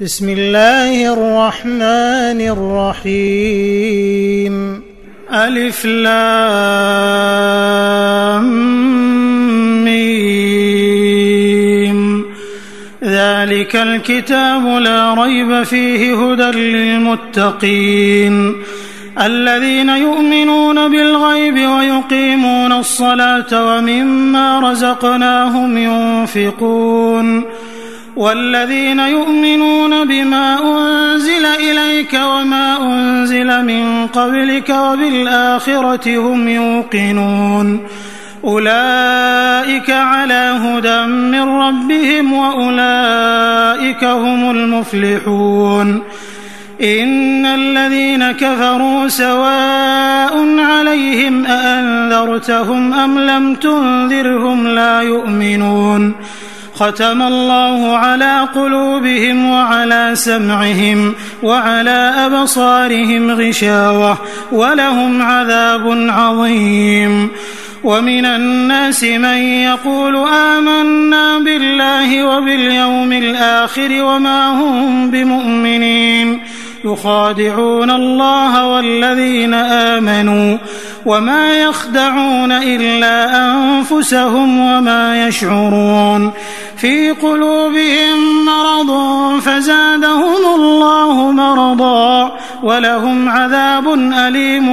بسم الله الرحمن الرحيم. ألف لام ميم. ذلك الكتاب لا ريب فيه هدى للمتقين الذين يؤمنون بالغيب ويقيمون الصلاة ومما رزقناهم ينفقون والذين يؤمنون بما أنزل إليك وما أنزل من قبلك وبالآخرة هم يوقنون أولئك على هدى من ربهم وأولئك هم المفلحون. إن الذين كفروا سواء عليهم أأنذرتهم أم لم تنذرهم لا يؤمنون. ختم الله على قلوبهم وعلى سمعهم وعلى أبصارهم غشاوة ولهم عذاب عظيم. ومن الناس من يقول آمنا بالله وباليوم الآخر وما هم بمؤمنين يخادعون الله والذين آمنوا وما يخدعون إلا أنفسهم وما يشعرون. في قلوبهم مرض فزادهم الله مرضا ولهم عذاب أليم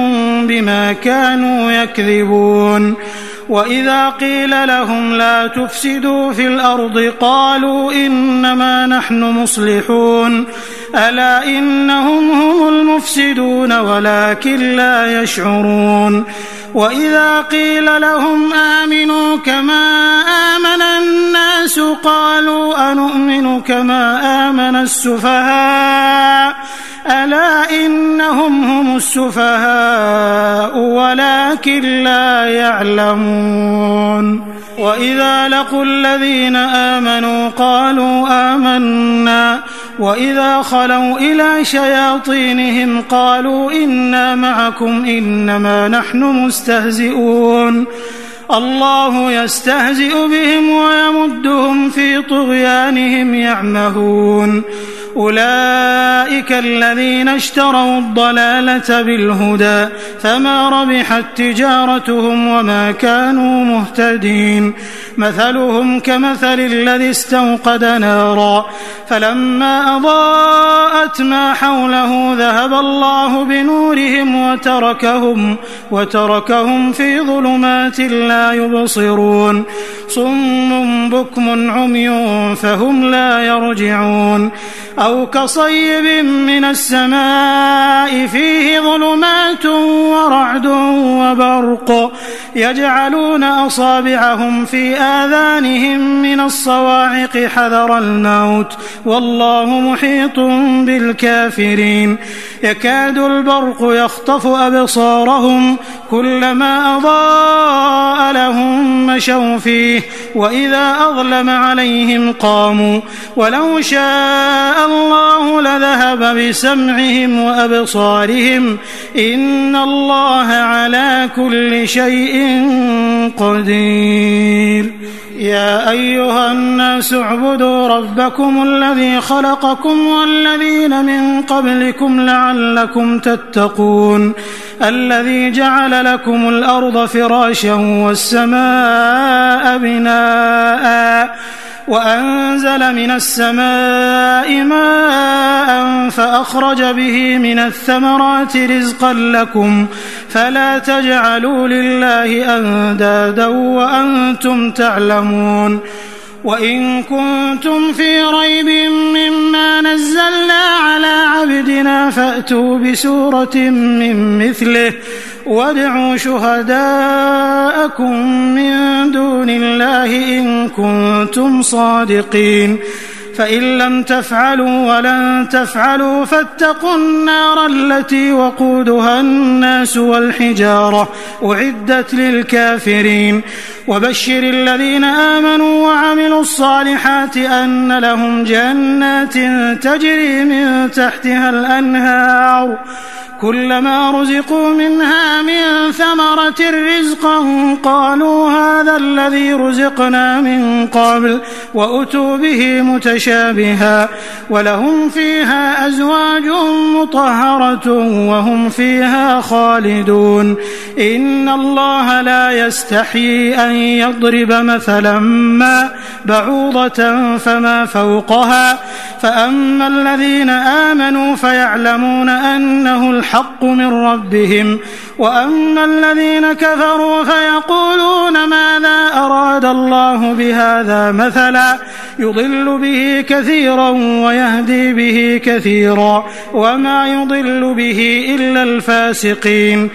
بما كانوا يكذبون. وإذا قيل لهم لا تفسدوا في الأرض قالوا إنما نحن مصلحون ألا إنهم هم المفسدون ولكن لا يشعرون. وإذا قيل لهم آمنوا كما آمن الناس قالوا أنؤمن كما آمن السفهاء ألا إنهم هم السفهاء ولكن لا يعلمون. وإذا لقوا الذين آمنوا قالوا آمنا وإذا خلوا إلى شياطينهم قالوا إنا معكم إنما نحن مستهزئون. الله يستهزئ بهم ويمدهم في طغيانهم يعمهون. أولئك الذين اشتروا الضلالة بالهدى فما ربحت تجارتهم وما كانوا مهتدين. مثلهم كمثل الذي استوقد نارا فلما أضاءت ما حوله ذهب الله بنورهم وتركهم في ظلمات لا يبصرون. صم بكم عمي فهم لا يرجعون. أو كصيب من السماء فيه ظلمات ورعد وبرق يجعلون أصابعهم في آذانهم من الصواعق حذر الموت والله محيط بالكافرين. يكاد البرق يخطف أبصارهم كلما أضاء لهم مشوا فيه وإذا أظلم عليهم قاموا ولو شاء الله لذهب بسمعهم وأبصارهم إن الله على كل شيء قدير. يا أيها الناس اعبدوا ربكم الذي خلقكم والذين من قبلكم لعلكم تتقون الذي جعل لكم الأرض فراشا والسماء بناء وأنزل من السماء ماء فأخرج به من الثمرات رزقا لكم فلا تجعلوا لله أندادا وأنتم تعلمون. وإن كنتم في ريب مما نزلنا على عبدنا فأتوا بسورة من مثله وادعوا شهداءكم من دون الله إن كنتم صادقين. فإن لم تفعلوا ولن تفعلوا فاتقوا النار التي وقودها الناس والحجارة أعدت للكافرين. وبشر الذين آمنوا وعملوا الصالحات أن لهم جنات تجري من تحتها الأنهار كلما رزقوا منها من ثمرة رزقا قالوا هذا الذي رزقنا من قبل وأتوا به متشابها ولهم فيها أزواج مطهرة وهم فيها خالدون إن الله لا يستحيي أن يضرب مثلا ما بعوضة فما فوقها فأما الذين آمنوا فيعلمون أنه الحق من ربهم وأما الذين كفروا فيقولون ماذا أراد الله بهذا مثلا يضل به كثيرا ويهدي به كثيرا وما يضل به إلا الفاسقين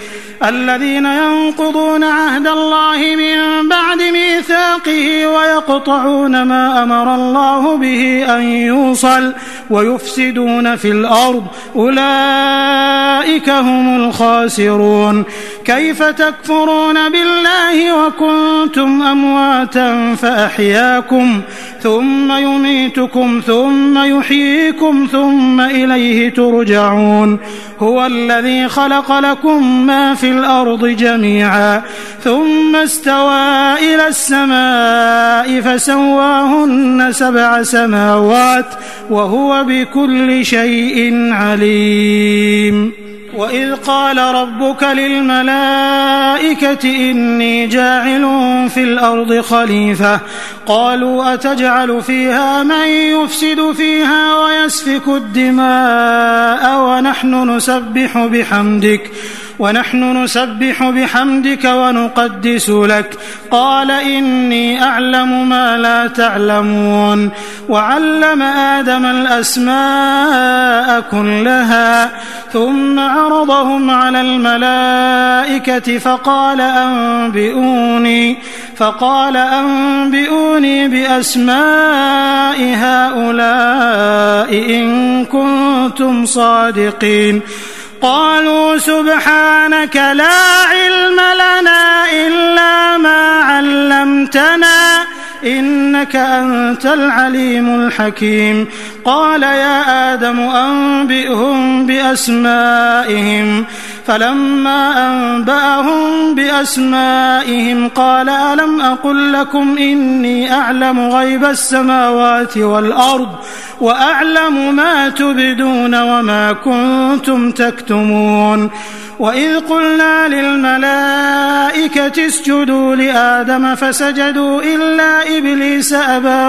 الذين ينقضون عهد الله من بعد ميثاقه ويقطعون ما أمر الله به أن يوصل ويفسدون في الأرض أولئك هم الخاسرون كيف تكفرون بالله وكنتم أمواتا فأحياكم ثم يميتكم ثم يحييكم ثم إليه ترجعون هو الذي خلق لكم ما في الأرض جميعا ثم استوى إلى السماء فسواهن 7 سماوات وهو بكل شيء عليم وإذ قال ربك للملائكة إني جاعل في الأرض خليفة قالوا أتجعل فيها من يفسد فيها ويسفك الدماء ونحن نسبح بحمدك ونقدس لك قال إني أعلم ما لا تعلمون وعلم آدم الأسماء كلها ثم عرضهم على الملائكة فقال أنبئوني بأسماء هؤلاء إن كنتم صادقين قالوا سبحانك لا علم لنا إلا ما علمتنا إنك أنت العليم الحكيم قال يا آدم أنبئهم بأسمائهم فلما أنبأهم بأسمائهم قال ألم أقل لكم إني أعلم غيب السماوات والأرض وأعلم ما تبدون وما كنتم تكتمون وإذ قلنا للملائكة اسجدوا لآدم فسجدوا إلا إبليس أبى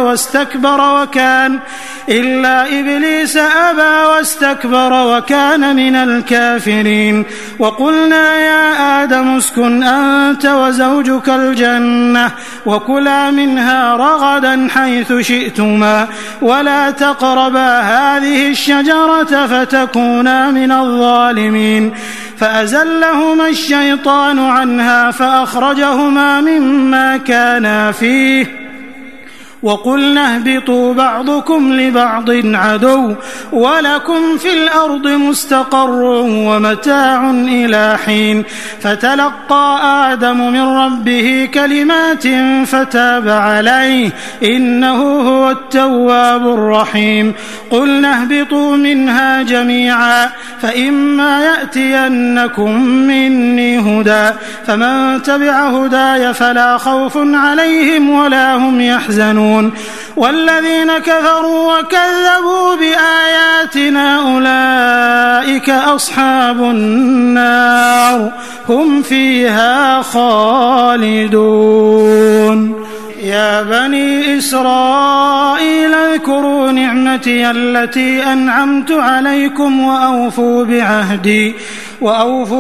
واستكبر وكان من الكافرين وقلنا يا آدم اسكن أنت وزوجك الجنة وكلا منها رغدا حيث شئتما ولا تقربا هذه الشجرة فتكونا من الظالمين فأزلهما الشيطان عنها فأخرجهما مما كانا فيه وقلنا اهبطوا بعضكم لبعض عدو ولكم في الأرض مستقر ومتاع إلى حين فتلقى آدم من ربه كلمات فتاب عليه إنه هو التواب الرحيم قلنا اهبطوا منها جميعا فإما يأتينكم مني هدى فمن تبع هداي فلا خوف عليهم ولا هم يحزنون والذين كفروا وكذبوا بآياتنا أولئك أصحاب النار هم فيها خالدون يا بني إسرائيل اذكروا نعمتي التي أنعمت عليكم وأوفوا بعهدي أوف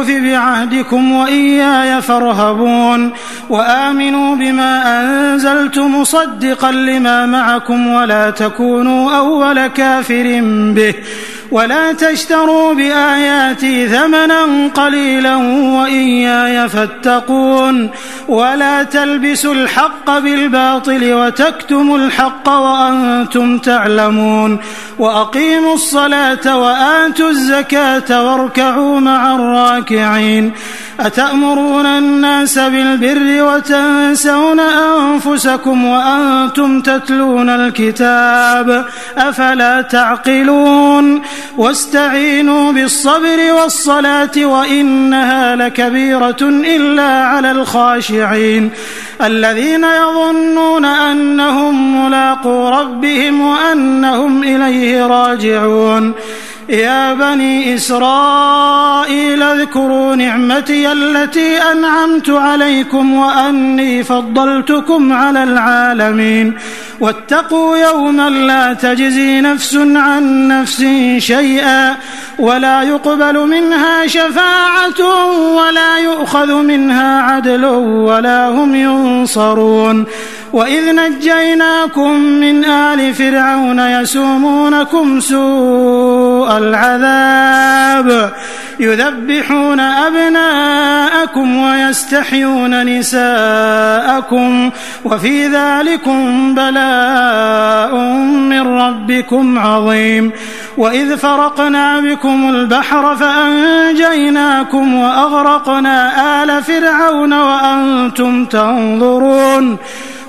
بعهدكم وإياي فارهبون وآمنوا بما أنزلت مصدقا لما معكم ولا تكونوا أول كافر به ولا تشتروا بآياتي ثمنا قليلا وإياي فاتقون ولا تلبسوا الحق بالباطل وتكتموا الحق وأنتم تعلمون وأقيموا الصلاة وآتوا الزكاة واركعوا مع الراكعين أتأمرون الناس بالبر وتنسون أنفسكم وأنتم تتلون الكتاب أفلا تعقلون واستعينوا بالصبر والصلاة وإنها لكبيرة إلا على الخاشعين الذين يظنون أنهم ملاقو ربهم وأنهم إليه راجعون يا بني إسرائيل اذكروا نعمتي التي أنعمت عليكم وأني فضلتكم على العالمين واتقوا يوما لا تجزي نفس عن نفس شيئا ولا يقبل منها شفاعة ولا يؤخذ منها عدل ولا هم ينصرون وإذ نجيناكم من آل فرعون يسومونكم سوء العذاب يذبحون أبناءكم ويستحيون نساءكم وفي ذلكم بلاء من ربكم عظيم وإذ فرقنا بكم البحر فأنجيناكم وأغرقنا آل فرعون وأنتم تنظرون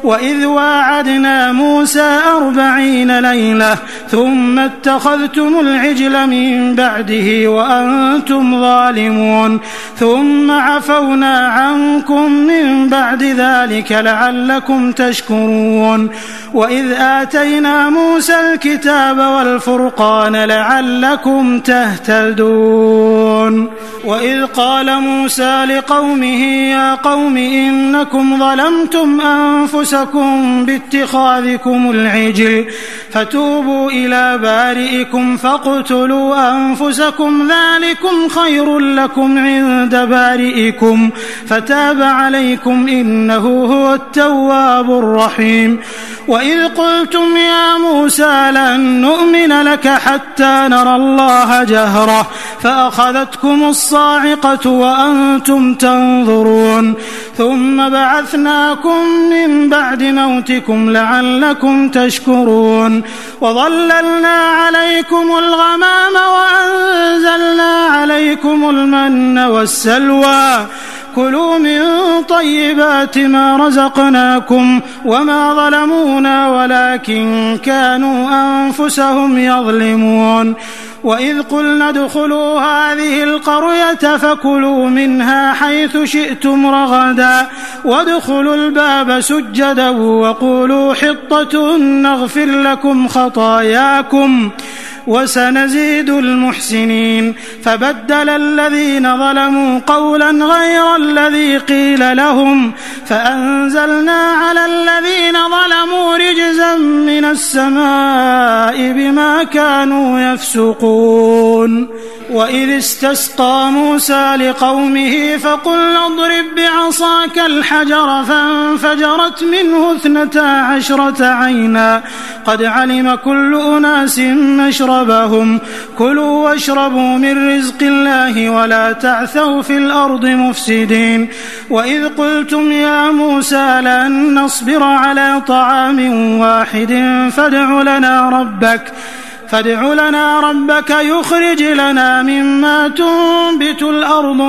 وإذ واعدنا موسى 40 ليلة ثم اتخذتم العجل من بعده وأنتم ظالمون ثم عفونا عنكم من بعد ذلك لعلكم تشكرون وإذ آتينا موسى الكتاب والفرقان لعلكم تهتدون وإذ قال موسى لقومه يا قوم إنكم ظلمتم أنفسكم باتخاذكم العجل فتوبوا إلى بارئكم فاقتلوا أنفسكم ذلكم خير لكم عند بارئكم فتاب عليكم إنه هو التواب الرحيم وإذ قلتم يا موسى لن نؤمن لك حتى نرى الله جهرة فأخذتكم الصاعقة وأنتم تنظرون ثم بعثناكم من بعد موتكم لعلكم تشكرون وظللنا عليكم الغمام وأنزلنا عليكم المن والسلوى كلوا من طيبات ما رزقناكم وما ظلمونا ولكن كانوا أنفسهم يظلمون وإذ قلنا ادخلوا هذه القرية فكلوا منها حيث شئتم رغدا وادخلوا الباب سجدا وقولوا حطة نغفر لكم خطاياكم وسنزيد المحسنين فبدل الذين ظلموا قولا غير الذي قيل لهم فأنزلنا على الذين ظلموا رجزا من السماء بما كانوا يفسقون وإذ استسقى موسى لقومه فقلنا اضرب بعصاك الحجر فانفجرت منه 12 عينا قد علم كل أناس مشربهم كلوا واشربوا من رزق الله ولا تعثوا في الأرض مفسدين وإذ قلتم يا موسى لن نصبر على طعام واحد فادع لنا ربك يخرج لنا مما تنبت الأرض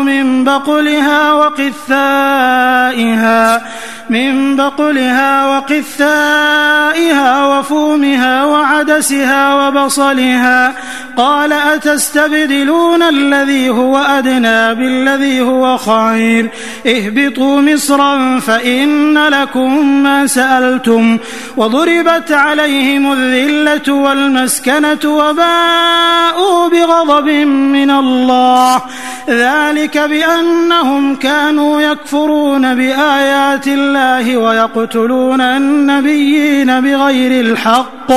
من بقلها وقثائها وفومها وعدسها وبصلها قال أتستبدلون الذي هو أدنى بالذي هو خير اهبطوا مصرا فإن لكم ما سألتم وضربت عليهم الذلة والمسكنة وباءوا بغضب من الله ذلك بأنهم كانوا يكفرون بآيات الله ويقتلون النبيين بغير الحق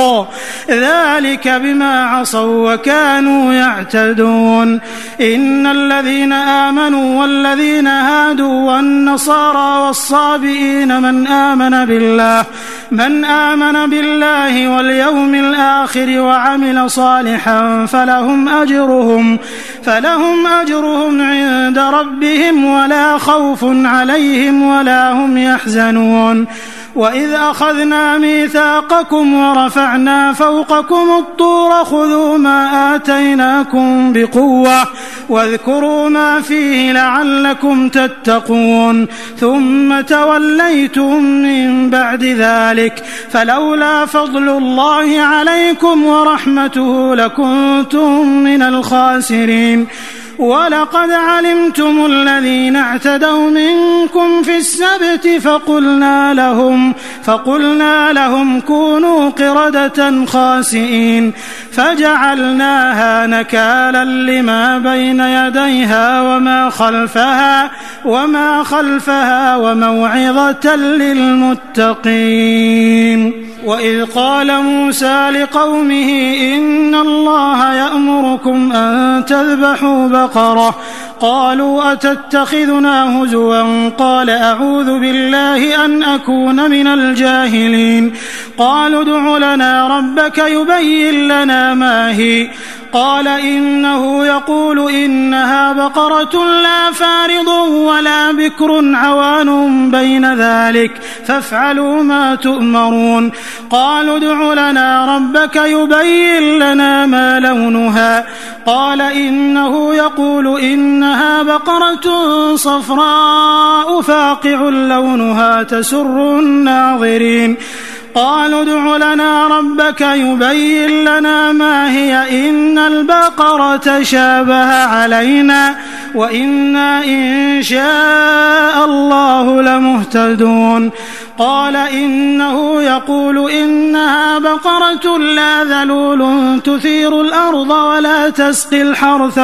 ذلك بما عصوا وكانوا يعتدون إن الذين آمنوا والذين هادوا والنصارى والصابئين من آمن بالله واليوم الآخر وعمل صالحا فلهم أجرهم عند ربهم ولا خوف عليهم ولا هم يحزنون يحزنون وإذ أخذنا ميثاقكم ورفعنا فوقكم الطور خذوا ما آتيناكم بقوة واذكروا ما فيه لعلكم تتقون ثم توليتم من بعد ذلك فلولا فضل الله عليكم ورحمته لكنتم من الخاسرين ولقد علمتم الذين اعتدوا منكم في السبت فقلنا لهم كونوا قردة خاسئين فجعلناها نكالا لما بين يديها وما خلفها وموعظة للمتقين. وإذ قال موسى لقومه إن الله يأمركم أن تذبحوا بقرة قالوا أتتخذنا هزوا قال أعوذ بالله أن أكون من الجاهلين قالوا ادع لنا ربك يبين لنا ما هي قال إنه يقول إنها بقرة لا فارض ولا بكر عوان بين ذلك فافعلوا ما تؤمرون قالوا ادع لنا ربك يبين لنا ما لونها قال إنه يقول إنها بقرة صفراء فاقع لونها تسر الناظرين قالوا ادع لنا ربك يبين لنا ما هي إن البقرة شابه علينا وإنا إن شاء الله لمهتدون قال إنه يقول إنها بقرة لا ذلول تثير الأرض ولا تسقي الحرث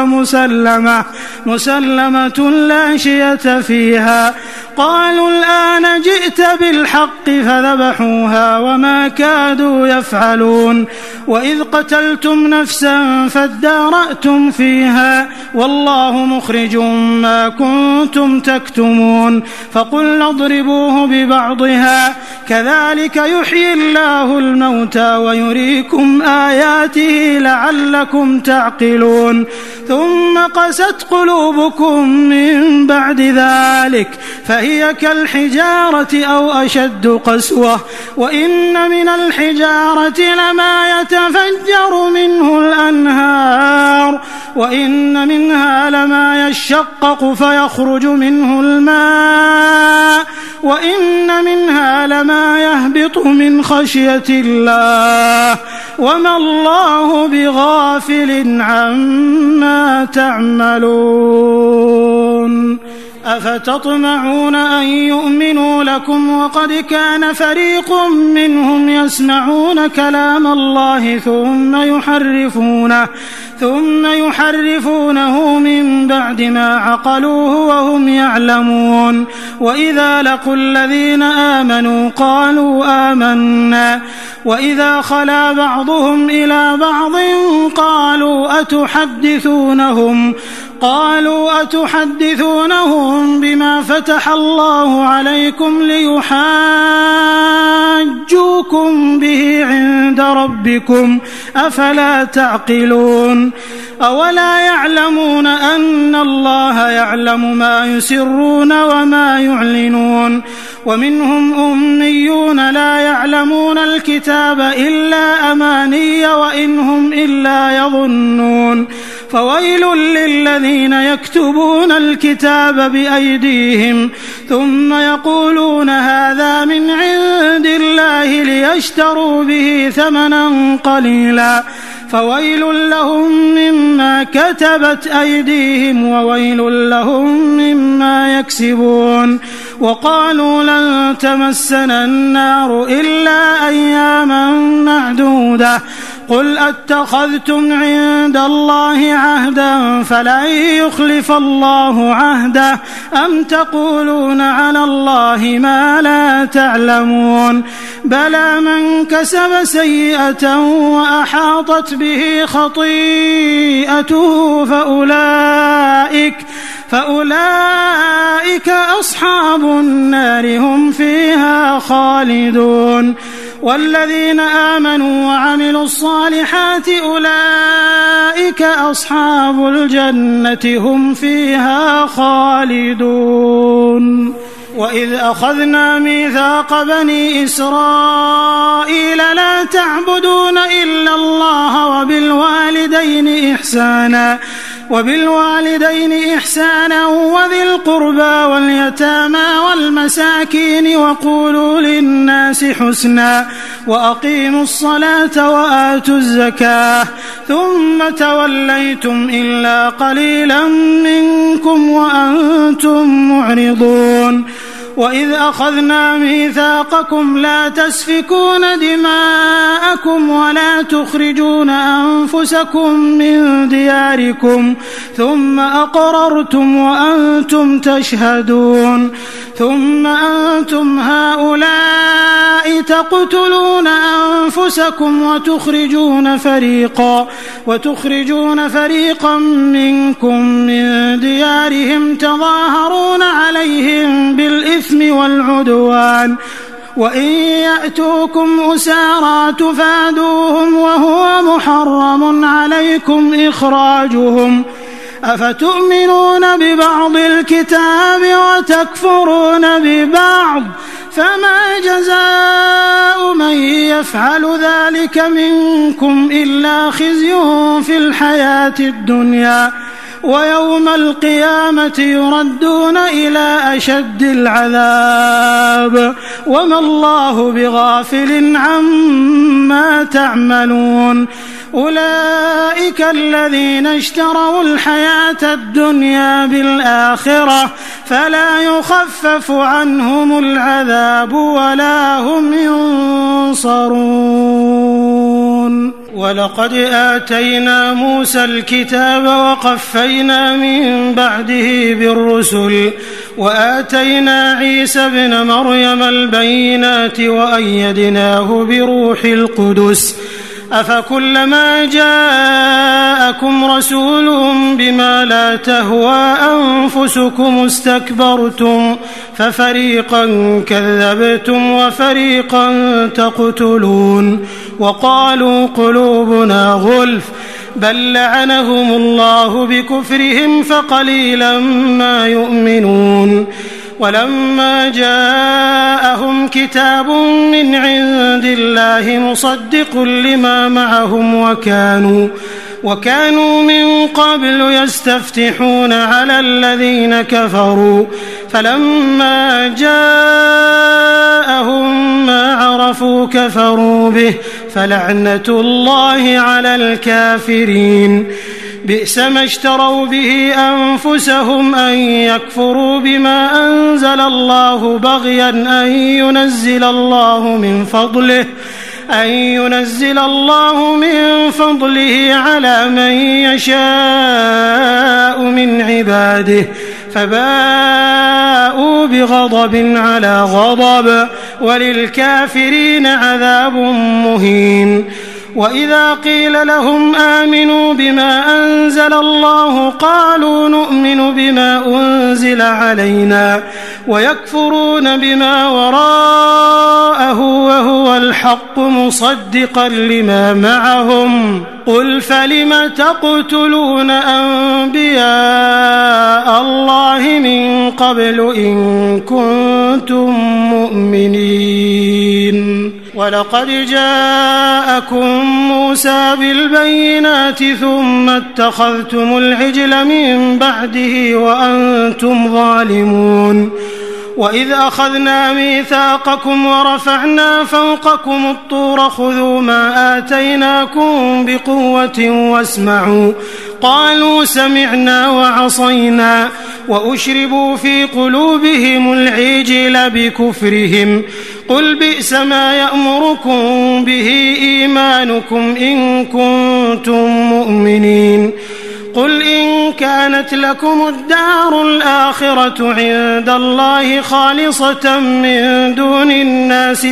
مسلمة لا شية فيها قالوا الآن جئت بالحق فذبحوها وما كادوا يفعلون وإذ قتلتم نفسا فادارأتم فيها والله مخرج ما كنتم تكتمون فقلنا اضربوه ببعضها كذلك يحيي الله الموتى ويريكم آياته لعلكم تعقلون ثم قست قلوبكم من بعد ذلك فهي كالحجارة أو أشد قسوة وإن من الحجارة لما يتفجر منه الأنهار وإن منها لما يشقق فيخرج منه الماء وإن منها لما يهبط من خشية الله وما الله بغافل عما تعملون أفتطمعون أن يؤمنوا لكم وقد كان فريق منهم يسمعون كلام الله ثم يحرفونه من بعد ما عقلوه وهم يعلمون وإذا لقوا الذين آمنوا قالوا آمنا وإذا خلا بعضهم إلى بعض قالوا أتحدثونهم بما فتح الله عليكم ليحاجوكم به عند ربكم أفلا تعقلون أولا يعلمون أن الله يعلم ما يسرون وما يعلنون ومنهم أميون لا يعلمون الكتاب إلا أماني وإن هم إلا يظنون فويل للذين يكتبون الكتاب بأيديهم ثم يقولون هذا من عند الله ليشتروا به ثمنا قليلا فويل لهم مما كتبت أيديهم وويل لهم مما يكسبون وقالوا لن تمسنا النار إلا أياما معدودة قل أتخذتم عند الله عهدا فلن يخلف الله عهده أم تقولون على الله ما لا تعلمون بلى من كسب سيئة وأحاطت به خطيئته فأولئك أصحاب النار هم فيها خالدون والذين آمنوا وعملوا الصالحات أولئك أصحاب الجنة هم فيها خالدون. وإذ أخذنا ميثاق بني إسرائيل لا تعبدون إلا الله وبالوالدين إحسانا وذي القربى واليتامى والمساكين وقولوا للناس حسنا وأقيموا الصلاة وآتوا الزكاة ثم توليتم إلا قليلا منكم وأنتم معرضون. وإذ أخذنا ميثاقكم لا تسفكون دماءكم ولا تخرجون أنفسكم من دياركم ثم أقررتم وأنتم تشهدون ثم أنتم هؤلاء تقتلون أنفسكم وتخرجون فريقا منكم من ديارهم تظاهرون عليهم بالإثم والعدوان وإن يأتوكم أسارى تفادوهم وهو محرم عليكم إخراجهم أفتؤمنون ببعض الكتاب وتكفرون ببعض فما جزاء من يفعل ذلك منكم إلا خزي في الحياة الدنيا ويوم القيامة يردون إلى أشد العذاب وما الله بغافل عما تعملون. أولئك الذين اشتروا الحياة الدنيا بالآخرة فلا يخفف عنهم العذاب ولا هم ينصرون. ولقد آتينا موسى الكتاب وقفينا من بعده بالرسل وآتينا عيسى ابن مريم البينات وأيدناه بروح القدس أفكلما جاءكم رسول بما لا تهوى أنفسكم استكبرتم ففريقا كذبتم وفريقا تقتلون وقالوا قلوبنا غلف بل لعنهم الله بكفرهم فقليلا ما يؤمنون. ولما جاءهم كتاب من عند الله مصدق لما معهم وكانوا من قبل يستفتحون على الذين كفروا فلما جاءهم ما عرفوا كفروا به فلعنة الله على الكافرين. بئس ما اشتروا به أنفسهم أن يكفروا بما أنزل الله بغيا أن ينزل الله من فضله على من يشاء من عباده فباءوا بغضب على غضب وللكافرين عذاب مهين. وإذا قيل لهم آمنوا بما أنزل الله قالوا نؤمن بما أنزل علينا ويكفرون بما وراءه وهو الحق مصدقا لما معهم قل فلم تقتلون أنبياء الله من قبل إن كنتم مؤمنين. ولقد جاءكم موسى بالبينات ثم اتخذتم العجل من بعده وأنتم ظالمون. وإذ أخذنا ميثاقكم ورفعنا فوقكم الطور خذوا ما آتيناكم بقوة واسمعوا قالوا سمعنا وعصينا وأشربوا في قلوبهم العجل بكفرهم قل بئس ما يأمركم به إيمانكم إن كنتم مؤمنين. قل إن كانت لكم الدار الآخرة عند الله خالصة من دون الناس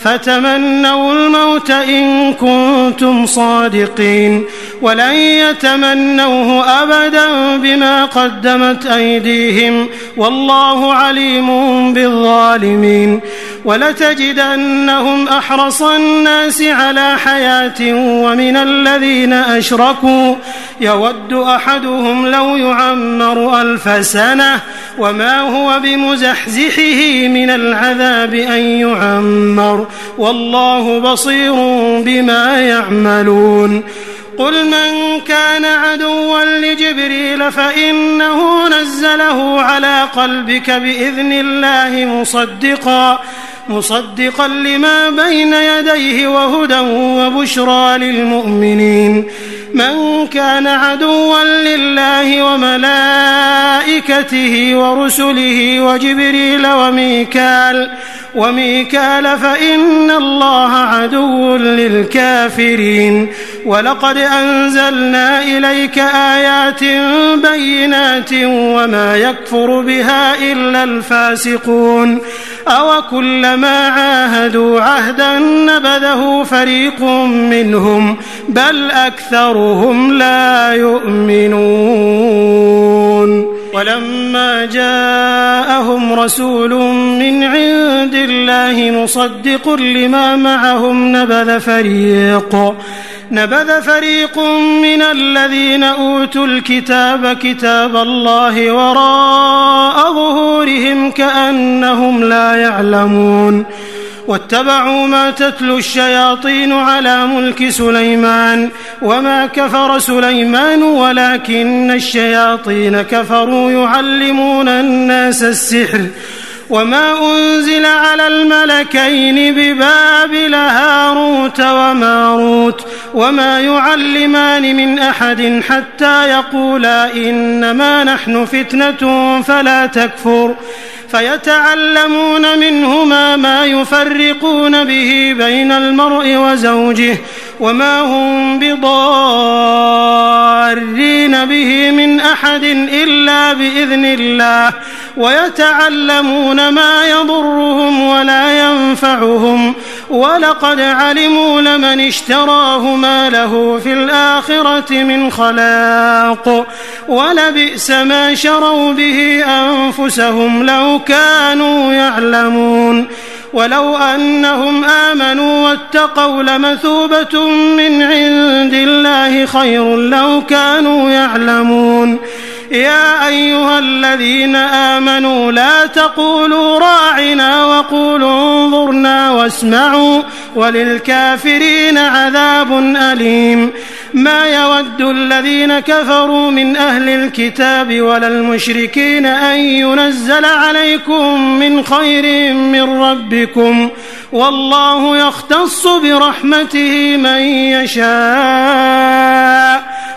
فتمنوا الموت إن كنتم صادقين ولن يتمنوه أبدا بما قدمت أيديهم والله عليم بالظالمين ولتجدنهم أحرص الناس على حياة ومن الذين أشركوا يود أحدهم لو يعمر 1000 سنة وما هو بمزحزحه من العذاب أن يعمر والله بصير بما يعملون قل من كان عدوا لجبريل فإنه نزله على قلبك بإذن الله مصدقا لما بين يديه وهدى وبشرى للمؤمنين من كان عدوا لله وملائكته ورسله وجبريل وميكال فإن الله عدو للكافرين ولقد أنزلنا إليك آيات بينات وما يكفر بها إلا الفاسقون أوكلما عاهدوا عهدا نبذه فريق منهم بل أكثرهم لا يؤمنون ولما جاءهم رسول من عند الله مصدق لما معهم نبذ فريق من الذين أوتوا الكتاب كتاب الله وراء ظهورهم كأنهم لا يعلمون واتبعوا ما تتلو الشياطين على ملك سليمان وما كفر سليمان ولكن الشياطين كفروا يعلمون الناس السحر وما أنزل على الملكين ببابل هاروت وماروت وما يعلمان من أحد حتى يقولا إنما نحن فتنة فلا تكفر فيتعلمون منهما ما يفرقون به بين المرء وزوجه وما هم بضارين به من أحد إلا بإذن الله ويتعلمون ما يضرهم ولا ينفعهم ولقد علموا لمن اشتراه ما له في الآخرة من خلاق ولبئس ما شروا به أنفسهم لو كانوا يعلمون ولو أنهم آمنوا واتقوا لمثوبة من عند الله خير لو كانوا يعلمون يا أيها الذين آمنوا لا تقولوا راعنا وقولوا انظرنا واسمعوا وللكافرين عذاب أليم ما يود الذين كفروا من أهل الكتاب ولا المشركين أن ينزل عليكم من خير من ربكم والله يختص برحمته من يشاء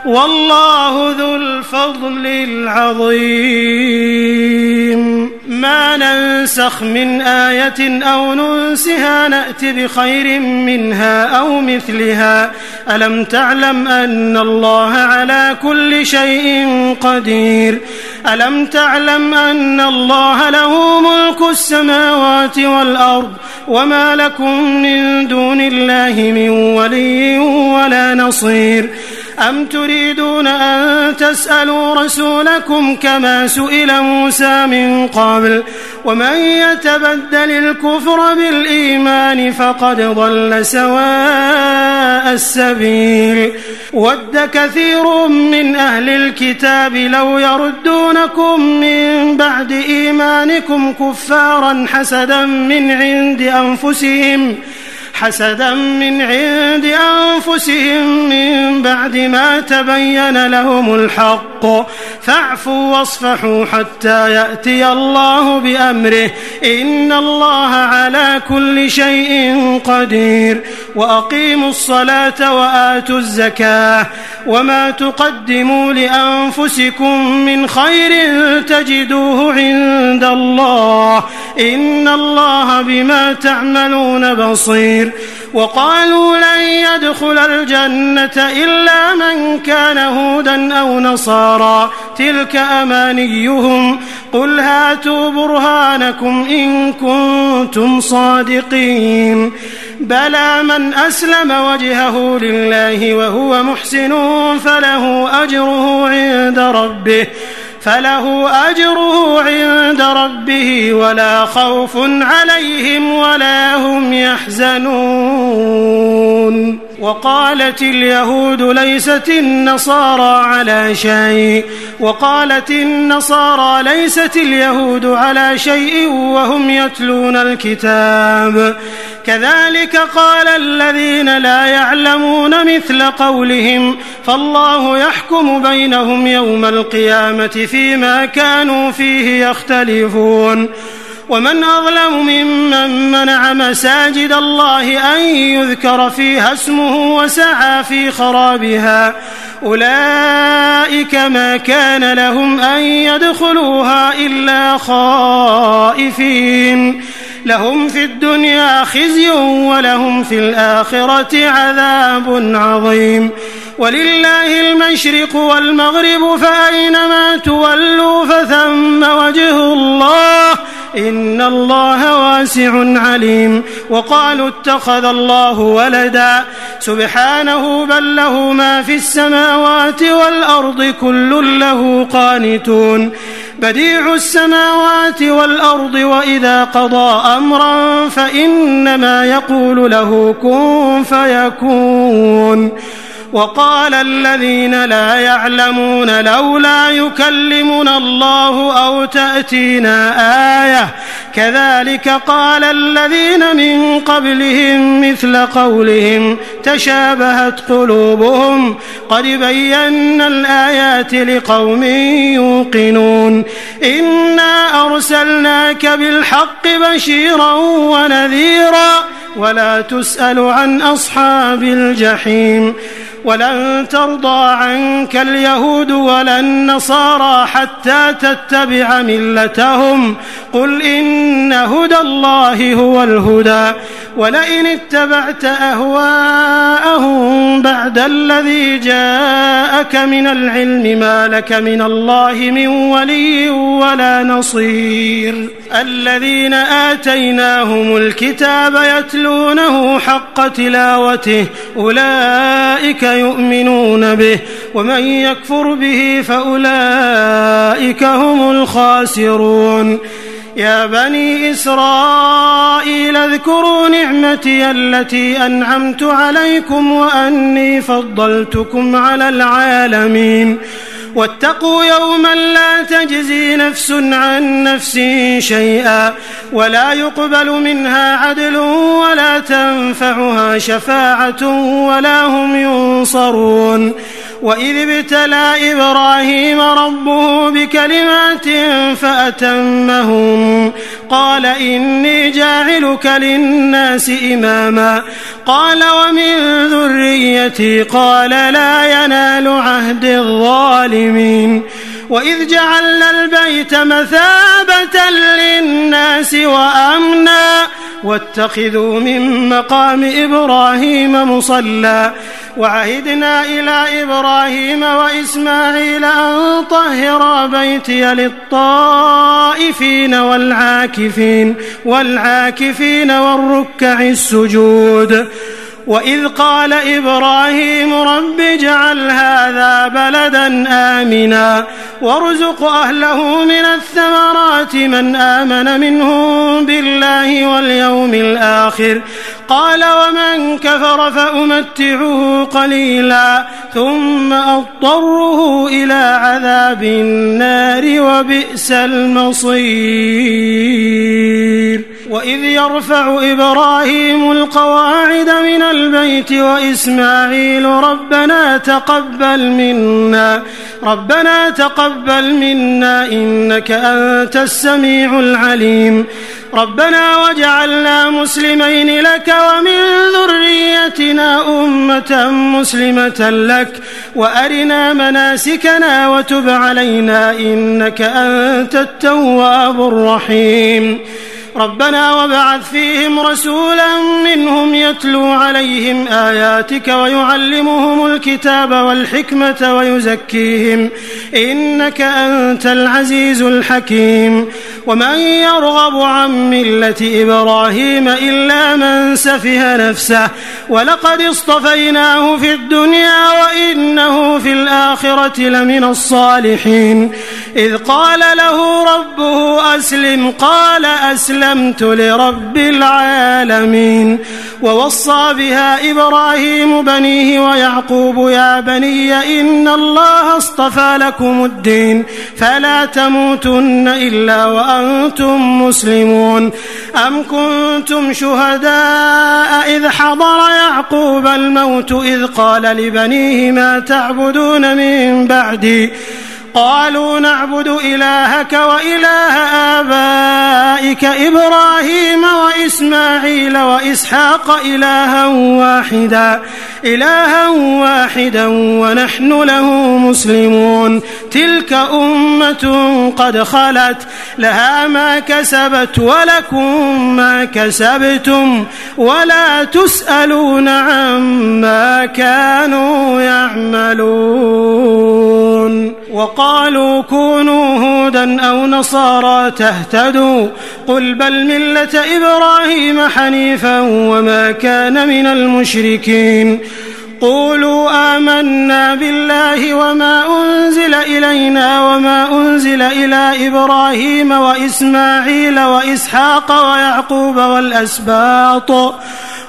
والله ذو الفضل العظيم ما ننسخ من آية أو ننسها نأت بخير منها أو مثلها ألم تعلم أن الله على كل شيء قدير ألم تعلم أن الله له ملك السماوات والأرض وما لكم من دون الله من ولي ولا نصير أم تريدون أن تسألوا رسولكم كما سئل موسى من قبل ومن يتبدل الكفر بالإيمان فقد ضل سواء السبيل ود كثير من أهل الكتاب لو يردونكم من بعد إيمانكم كفارا حسدا من عند أنفسهم من بعد ما تبين لهم الحق فاعفوا واصفحوا حتى يأتي الله بأمره إن الله على كل شيء قدير وأقيموا الصلاة وآتوا الزكاة وما تقدموا لأنفسكم من خير تجدوه عند الله إن الله بما تعملون بصير وقالوا لن يدخل الجنة إلا من كان هودا أو نصارى تلك أمانيهم قل هاتوا برهانكم إن كنتم صادقين بلى من أسلم وجهه لله وهو محسن فله أجره عند ربه ولا خوف عليهم ولا هم يحزنون. وقالت اليهود ليست اليهود على شيء وهم يتلون الكتاب كذلك قال الذين لا يعلمون مثل قولهم فالله يحكم بينهم يوم القيامة فيما كانوا فيه يختلفون. ومن أظلم ممن منع مساجد الله أن يذكر فيها اسمه وسعى في خرابها أولئك ما كان لهم أن يدخلوها إلا خائفين لهم في الدنيا خزي ولهم في الآخرة عذاب عظيم. ولله المشرق والمغرب فأينما تولوا فثم وجه الله إن الله واسع عليم. وقالوا اتخذ الله ولدا سبحانه بل له ما في السماوات والأرض كل له قانتون بديع السماوات والأرض وإذا قضى أمرا فإنما يقول له كن فيكون. وقال الذين لا يعلمون لولا يكلمنا الله أو تأتينا آية كذلك قال الذين من قبلهم مثل قولهم تشابهت قلوبهم قد بينا الآيات لقوم يوقنون. إنا أرسلناك بالحق بشيرا ونذيرا ولا تسأل عن أصحاب الجحيم. ولن ترضى عنك اليهود ولا النصارى حتى تتبع ملتهم قل إن هدى الله هو الهدى ولئن اتبعت أهواءهم بعد الذي جاءك من العلم ما لك من الله من ولي ولا نصير. الذين آتيناهم الكتاب يتلونه حق تلاوته أولئك يؤمنون به ومن يكفر به فأولئك هم الخاسرون. يا بني إسرائيل اذكروا نعمتي التي أنعمت عليكم وأني فضلتكم على العالمين واتقوا يوما لا تجزي نفس عن نفس شيئا ولا يقبل منها عدل ولا تنفعها شفاعة ولا هم ينصرون. وإذ ابتلى إبراهيم ربه بكلمات فأتمهم قال إني جاعلك للناس إماما قال ومن ذريتي قال لا ينال عهد الظالمين. وإذ جعلنا البيت مثابة للناس وأمنا واتخذوا من مقام إبراهيم مصلى وعهدنا إلى إبراهيم وإسماعيل أن طهرا بيتي للطائفين والعاكفين والركع السجود. وإذ قال إبراهيم رب اجعل هذا بلدا آمنا وارزق أهله من الثمرات من آمن منهم بالله واليوم الآخر قال ومن كفر فأمتعه قليلا ثم أضطره إلى عذاب النار وبئس المصير. وإذ يرفع إبراهيم القواعد من البيت وإسماعيل ربنا تقبل منا إنك أنت السميع العليم ربنا واجعلنا مسلمين لك ومن ذريتنا أمة مسلمة لك وأرنا مناسكنا وتب علينا إنك أنت التواب الرحيم. ربنا وابعث فيهم رسولا منهم يتلو عليهم آياتك ويعلمهم الكتاب والحكمة ويزكيهم إنك أنت العزيز الحكيم ومن يرغب عن ملة إبراهيم إلا من سفه نفسه ولقد اصطفيناه في الدنيا وإنه في الآخرة لمن الصالحين إذ قال له ربه أسلم قال أسلمت لرب العالمين ووصى بها إبراهيم بنيه ويعقوب يا بني إن الله اصطفى لكم الدين فلا تموتن إلا وأنتم مسلمون أم كنتم شهداء إذ حضر يعقوب الموت إذ قال لبنيه ما تعبدون من بعدي قالوا نعبد إلهك وإله آبائك إبراهيم وإسماعيل وإسحاق إلها واحدا ونحن له مسلمون تلك أمة قد خلت لها ما كسبت ولكم ما كسبتم ولا تسألون عما كانوا يعملون وقالوا كونوا هودا أو نصارى تهتدوا قل بل ملة إبراهيم حنيفا وما كان من المشركين قولوا آمنا بالله وما أنزل إلينا وما أنزل إلى إبراهيم وإسماعيل وإسحاق ويعقوب والأسباط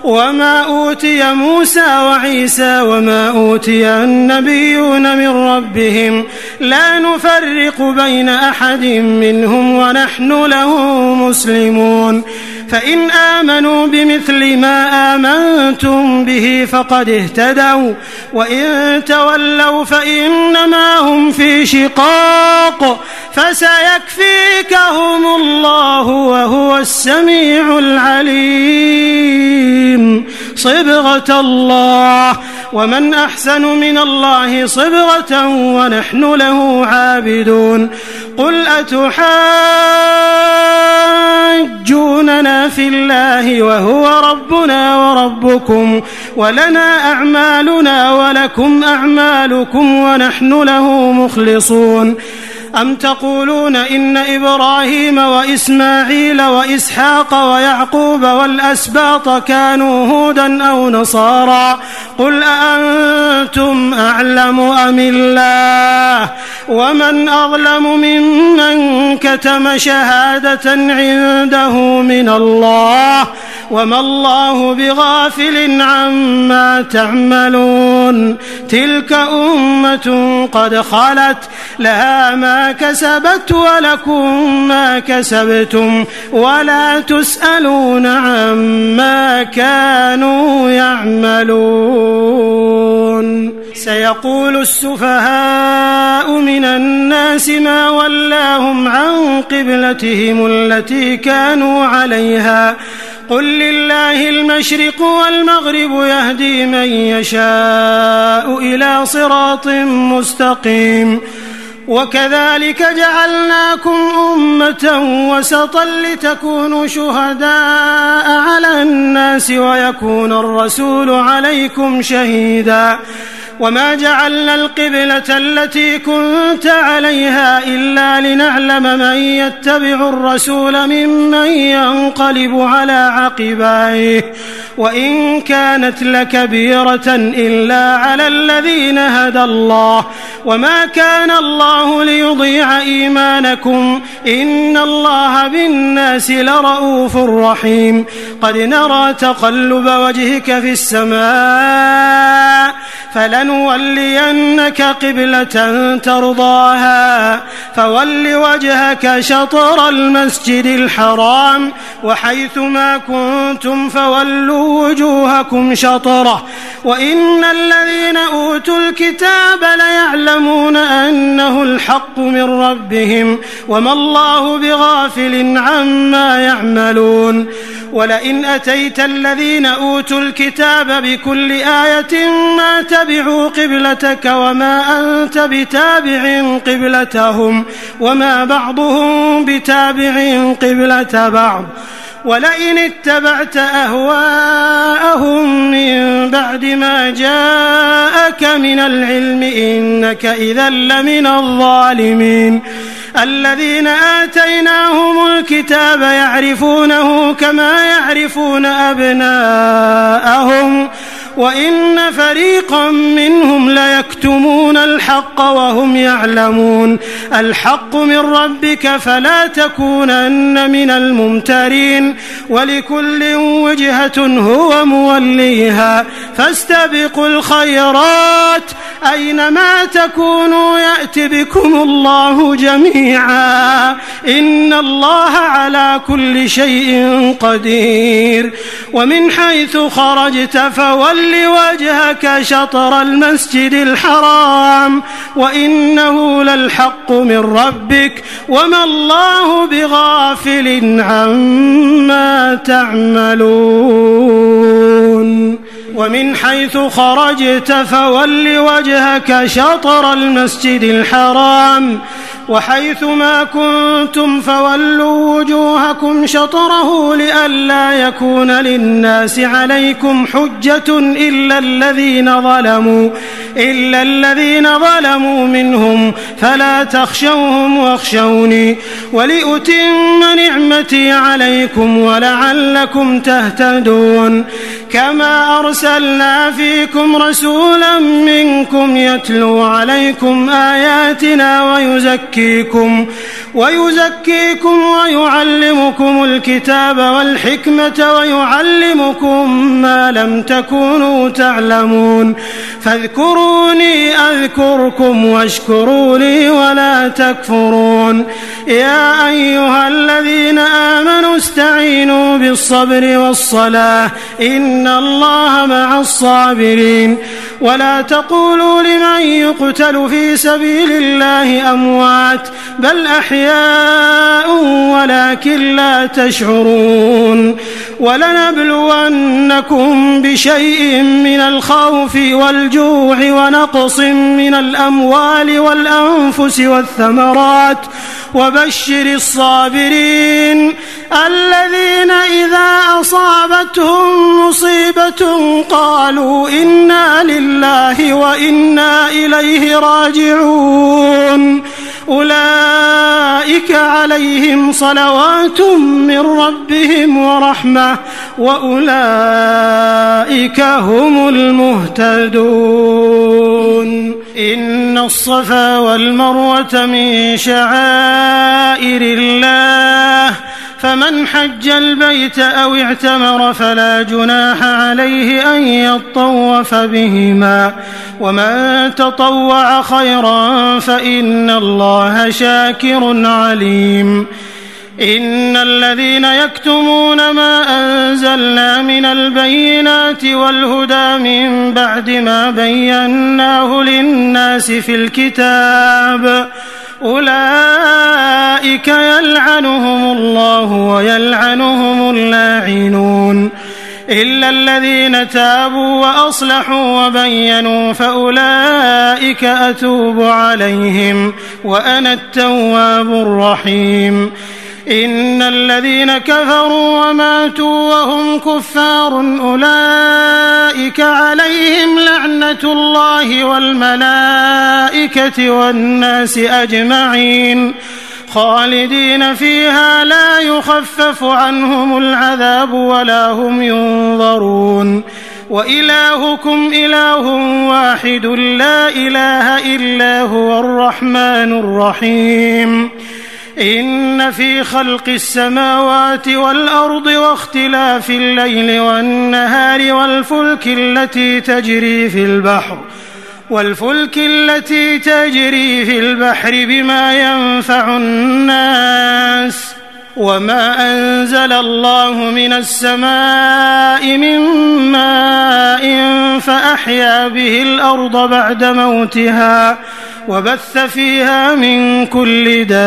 وما أوتي موسى وعيسى وما أوتي النبيون من ربهم لا نفرق بين أحد منهم ونحن له مسلمون فإن آمنوا بمثل ما آمنتم به فقد اهتدوا وإن تولوا فإنما هم في شقاق فسيكفيكهم الله وهو السميع العليم صبغة الله ومن أحسن من الله صبغة ونحن له عابدون قل أتحاجوننا في الله وهو ربنا وربكم ولنا أعمالنا ولكم أعمالكم ونحن له مخلصون أم تقولون إن إبراهيم وإسماعيل وإسحاق ويعقوب والأسباط كانوا هودا أو نصارى قل أأنتم أعلم أم الله ومن أظلم ممن كتم شهادة عنده من الله وما الله بغافل عما تعملون تلك أمة قد خلت لها ما كسبت ولكم ما كسبتم ولا تسألون عما كانوا يعملون سيقول السفهاء من الناس ما ولاهم عن قبلتهم التي كانوا عليها قل لله المشرق والمغرب يهدي من يشاء إلى صراط مستقيم وكذلك جعلناكم أمة وسطا لتكونوا شهداء على الناس ويكون الرسول عليكم شهيدا وما جعلنا القبلة التي كنت عليها إلا لنعلم من يتبع الرسول ممن ينقلب على عقبيه وإن كانت لكبيرة إلا على الذين هدى الله وما كان الله ليضيع إيمانكم إن الله بالناس لرؤوف رحيم قد نرى تقلب وجهك في السماء فلنولينك قبلة ترضاها فول وجهك شطر المسجد الحرام وحيث ما كنتم فولوا وجوهكم شطره وإن الذين أوتوا الكتاب ليعلمون أنه الحق من ربهم وما الله بغافل عما يعملون ولئن أتيت الذين أوتوا الكتاب بكل آية ما تبعوا قبلتك وما أنت بتابع قبلتهم وما بعضهم بتابع قبلة بعض ولئن اتبعت أهواءهم من بعد ما جاءك من العلم إنك إذا لمن الظالمين. الذين آتيناهم الكتاب يعرفونه كما يعرفون أبناءهم وإن فريقا منهم ليكتمون الحق وهم يعلمون. الحق من ربك فلا تكونن من الممترين ولكل وجهة هو موليها فاستبقوا الخيرات أينما تكونوا يأت بكم الله جميعا إن الله على كل شيء قدير. ومن حيث خرجت فول وجهك شطر المسجد الحرام وإنه للحق من ربك وما الله بغافل عما تعملون. ومن حيث خرجت فول وجهك شطر المسجد الحرام وحيث ما كنتم فولوا وجوهكم شطره لئلا يكون للناس عليكم حجة إلا الذين ظلموا منهم فلا تخشوهم واخشوني ولأتم نعمتي عليكم ولعلكم تهتدون. كما أرسلنا فيكم رسولا منكم يتلو عليكم آياتنا ويزكيكم ويعلمكم الكتاب والحكمة ويعلمكم ما لم تكونوا تعلمون. فاذكروني أذكركم واشكروا لي ولا تكفرون. يا أيها الذين آمنوا استعينوا بالصبر والصلاة إن الله مع الصابرين. ولا تقولوا لمن يقتل في سبيل الله أموات بل أحياء ولكن لا تشعرون. ولنبلونكم بشيء من الخوف والجوع ونقص من الأموال والأنفس والثمرات وبشر الصابرين الذين إذا أصابتهم مصيبة قالوا إنا لله وإنا إليه راجعون. أولئك عليهم صلوات من ربهم ورحمة وأولئك هم المهتدون. إن الصفا والمروة من شعائر الله فمن حج البيت أو اعتمر فلا جناح عليه أن يطوف بهما ومن تطوع خيرا فإن الله شاكر عليم. إن الذين يكتمون ما أنزلنا من البينات والهدى من بعد ما بيناه للناس في الكتاب أولئك يلعنهم الله ويلعنهم اللاعنون إلا الذين تابوا وأصلحوا وبينوا فأولئك أتوب عليهم وأنا التواب الرحيم. إن الذين كفروا وماتوا وهم كفار أولئك عليهم لعنة الله والملائكة والناس أجمعين خالدين فيها لا يخفف عنهم العذاب ولا هم ينظرون. وإلهكم إله واحد لا إله إلا هو الرحمن الرحيم. إن في خلق السماوات والأرض واختلاف الليل والنهار والفلك التي تجري في البحر بما ينفع الناس وما أنزل الله من السماء من ماء فأحيا به الأرض بعد موتها وبث فيها من كل دابة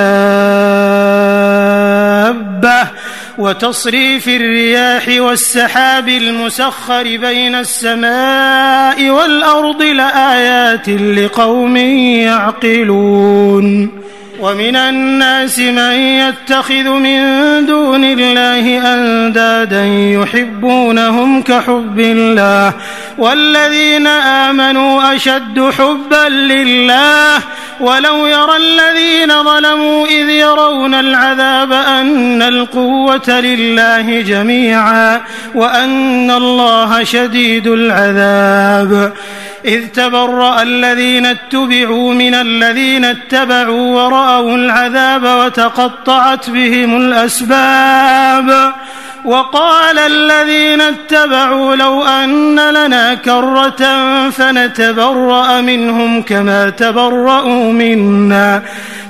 وتصريف الرياح والسحاب المسخر بين السماء والأرض لآيات لقوم يعقلون. ومن الناس من يتخذ من دون الله أندادا يحبونهم كحب الله والذين آمنوا أشد حبا لله ولو يرى الذين ظلموا إذ يرون العذاب أن القوة لله جميعا وأن الله شديد العذاب إذ تبرأ الذين اتبعوا من الذين اتبعوا ورأوا العذاب وتقطعت بهم الأسباب وقال الذين اتبعوا لو أن لنا كرة فنتبرأ منهم كما تبرأوا منا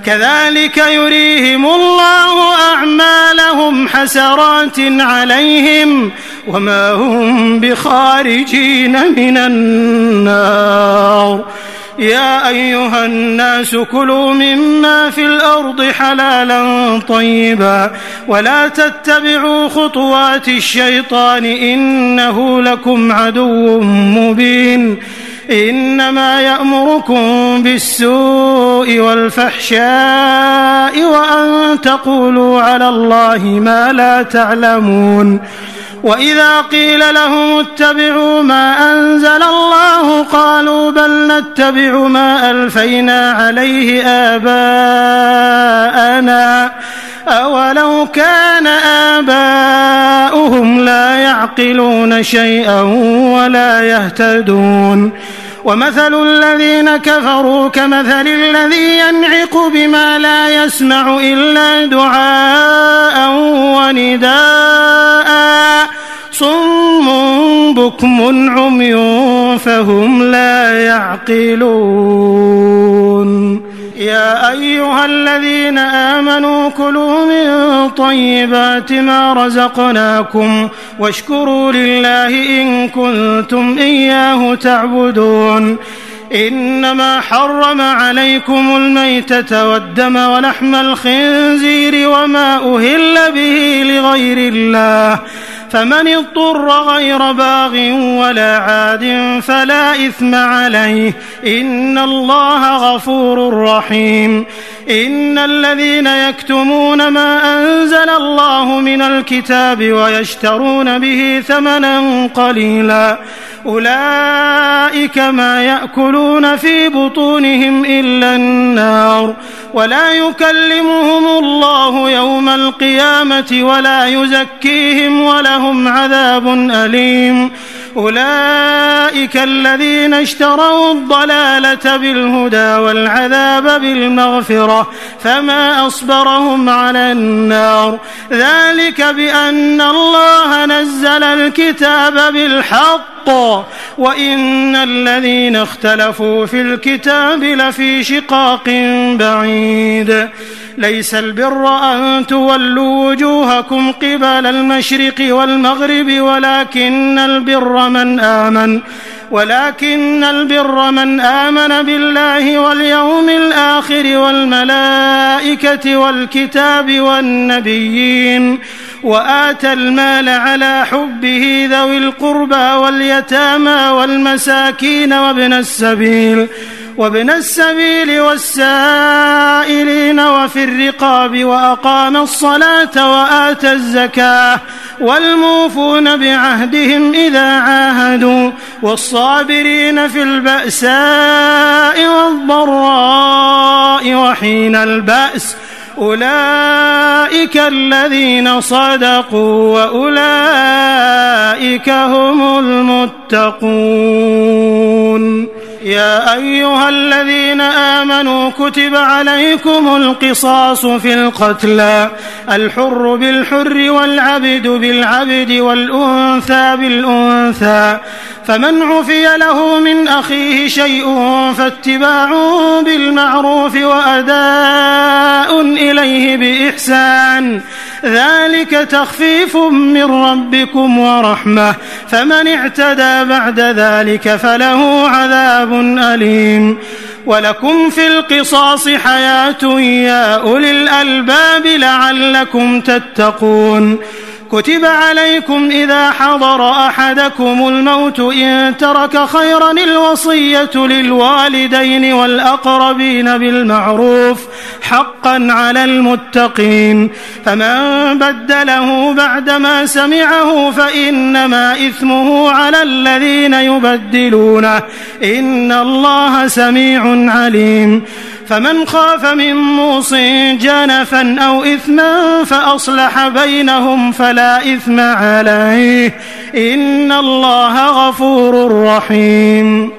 كذلك يريهم الله أعمالهم حسرات عليهم وما هم بخارجين من النار يا أيها الناس كلوا مما في الأرض حلالا طيبا ولا تتبعوا خطوات الشيطان إنه لكم عدو مبين إنما يأمركم بالسوء والفحشاء وأن تقولوا على الله ما لا تعلمون وإذا قيل لهم اتبعوا ما أنزل الله قالوا بل نتبع ما ألفينا عليه آباءنا أولو كان آباؤهم لا يعقلون شيئا ولا يهتدون ومثل الذين كفروا كمثل الذي ينعق بما لا يسمع إلا دعاء ونداء صم بكم عمي فهم لا يعقلون يا أيها الذين آمنوا كلوا من طيبات ما رزقناكم واشكروا لله إن كنتم إياه تعبدون إنما حرم عليكم الميتة والدم ولحم الخنزير وما أهل به لغير الله فمن اضطر غير باغ ولا عاد فلا إثم عليه إن الله غفور رحيم إن الذين يكتمون ما أنزل الله من الكتاب ويشترون به ثمنا قليلا أولئك ما يأكلون في بطونهم إلا النار ولا يكلمهم الله يوم القيامة ولا يزكيهم ولهم عذاب أليم أولئك الذين اشتروا الضلالة بالهدى والعذاب بالمغفرة فما أصبرهم على النار ذلك بأن الله نزل الكتاب بالحق وإن الذين اختلفوا في الكتاب لفي شقاق بعيد ليس البر أن تولوا وجوهكم قبل المشرق والمغرب ولكن البر من آمن بالله واليوم الآخر والملائكة والكتاب والنبيين وآتى المال على حبه ذوي القربى واليتامى والمساكين وابن السبيل والسائلين وفي الرقاب وأقام الصلاة وآتى الزكاة والموفون بعهدهم إذا عاهدوا والصابرين في البأساء والضراء وحين البأس أولئك الذين صدقوا وأولئك هم المتقون يا أيها الذين آمنوا كتب عليكم القصاص في القتلى الحر بالحر والعبد بالعبد والأنثى بالأنثى فمن عفي له من أخيه شيء فاتباع بالمعروف وأداء إليه بإحسان ذلك تخفيف من ربكم ورحمة فمن اعتدى بعد ذلك فله عذاب أليم ولكم في القصاص حياة يا أولي الألباب لعلكم تتقون كتب عليكم إذا حضر أحدكم الموت إن ترك خيرا الوصية للوالدين والأقربين بالمعروف حقا على المتقين فمن بدله بعدما سمعه فإنما إثمه على الذين يبدلونه إن الله سميع عليم فمن خاف من موص جنفا أو إثما فأصلح بينهم فلا إثم عليه إن الله غفور رحيم